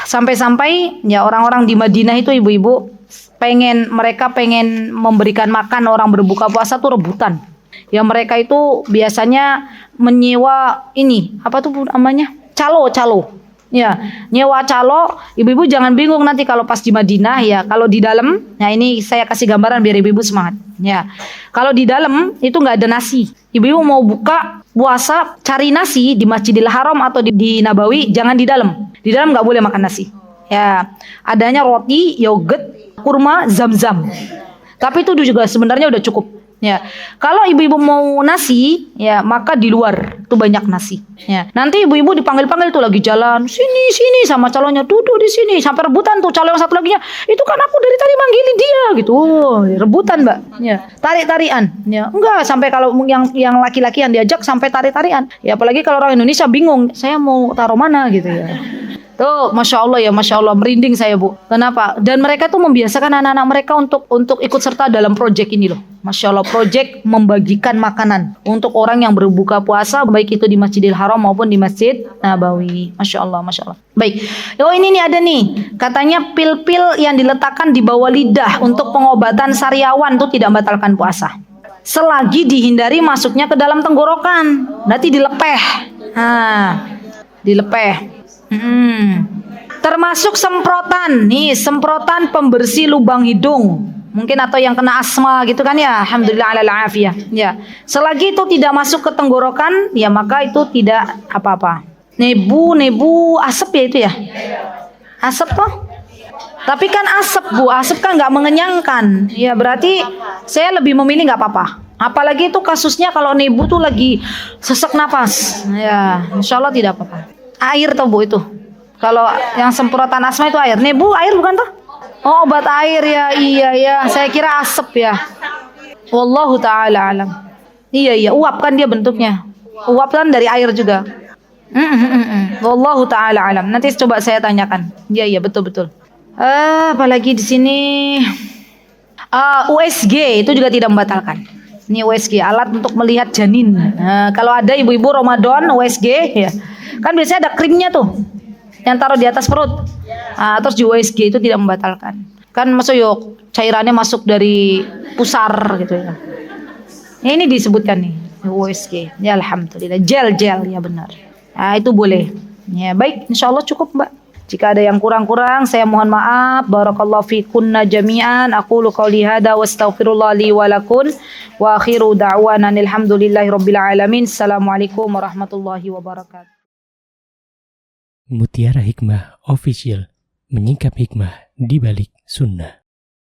Sampai-sampai ya orang-orang di Madinah itu ibu-ibu mereka pengen memberikan makan orang berbuka puasa tuh rebutan. Ya, mereka itu biasanya menyewa ini, apa tuh namanya? Calo. Ya, nyewa calo. Ibu-ibu jangan bingung nanti kalau pas di Madinah ya, kalau di dalam, nah ini saya kasih gambaran biar ibu-ibu semangat. Ya, kalau di dalam itu nggak ada nasi. Ibu-ibu mau buka puasa cari nasi di Masjidil Haram atau di Nabawi, jangan di dalam. Di dalam nggak boleh makan nasi. Ya, adanya roti, yogurt, kurma, zam-zam. Tapi itu juga sebenarnya udah cukup. Ya, kalau ibu-ibu mau nasi, ya maka di luar tuh banyak nasi. Ya, nanti ibu-ibu dipanggil-panggil tuh lagi jalan sini sama calonnya, duduk di sini sampai rebutan tuh calon yang satu laginya. Itu kan aku dari tadi manggilin dia gitu, rebutan Mbak. Ya, tarik-tarian. Ya, enggak sampai kalau yang laki-laki yang diajak sampai tarik-tarian. Ya, apalagi kalau orang Indonesia bingung, saya mau taruh mana gitu ya. Tuh, Masya Allah ya, Masya Allah, merinding saya Bu. Kenapa? Dan mereka tuh membiasakan anak-anak mereka untuk ikut serta dalam proyek ini loh. Masya Allah, proyek membagikan makanan untuk orang yang berbuka puasa, baik itu di Masjidil Haram maupun di Masjid Nabawi. Masya Allah, Masya Allah. Baik, ini nih ada nih, katanya pil-pil yang diletakkan di bawah lidah untuk pengobatan sariawan tuh tidak membatalkan puasa. Selagi dihindari masuknya ke dalam tenggorokan, nanti dilepeh. Dilepeh. Termasuk semprotan nih, semprotan pembersih lubang hidung mungkin, atau yang kena asma gitu kan ya, alhamdulillah alal afiyah ya. Selagi itu tidak masuk ke tenggorokan ya, maka itu tidak apa-apa. Nebu asap ya itu ya, asap toh. Tapi kan asap Bu, asap kan nggak mengenyangkan ya, berarti saya lebih memilih nggak apa-apa. Apalagi itu kasusnya kalau nebu tuh lagi sesak napas ya, insya Allah tidak apa-apa. Air toh Bu itu. Kalau yang semprotan asma itu air. Nebu air bukan toh? Oh, obat air ya. Iya ya. Saya kira asap ya. Wallahu taala alam. Iya, uap kan dia bentuknya. Uap kan dari air juga. Wallahu taala alam. Nanti coba saya tanyakan. Iya, betul. Apalagi di sini USG itu juga tidak membatalkan. Ini USG, alat untuk melihat janin. Kalau ada ibu-ibu Ramadan USG ya. Kan biasanya ada krimnya tuh yang taruh di atas perut. Terus di USG itu tidak membatalkan. Kan masuk cairannya masuk dari pusar gitu ya. Ini disebutkan nih USG. Ya alhamdulillah. Gel ya benar. Itu boleh. Ya baik, insya Allah cukup Mbak. Jika ada yang kurang-kurang, saya mohon maaf. Barakallahu fikunna jami'an. Aqulu qawli hadza wa astaghfirullah li wa lakum. Wa akhiru da'wana alhamdulillahi rabbil alamin. Assalamualaikum warahmatullahi wabarakatuh. Mutiara Hikmah Official, menyingkap hikmah di balik sunnah.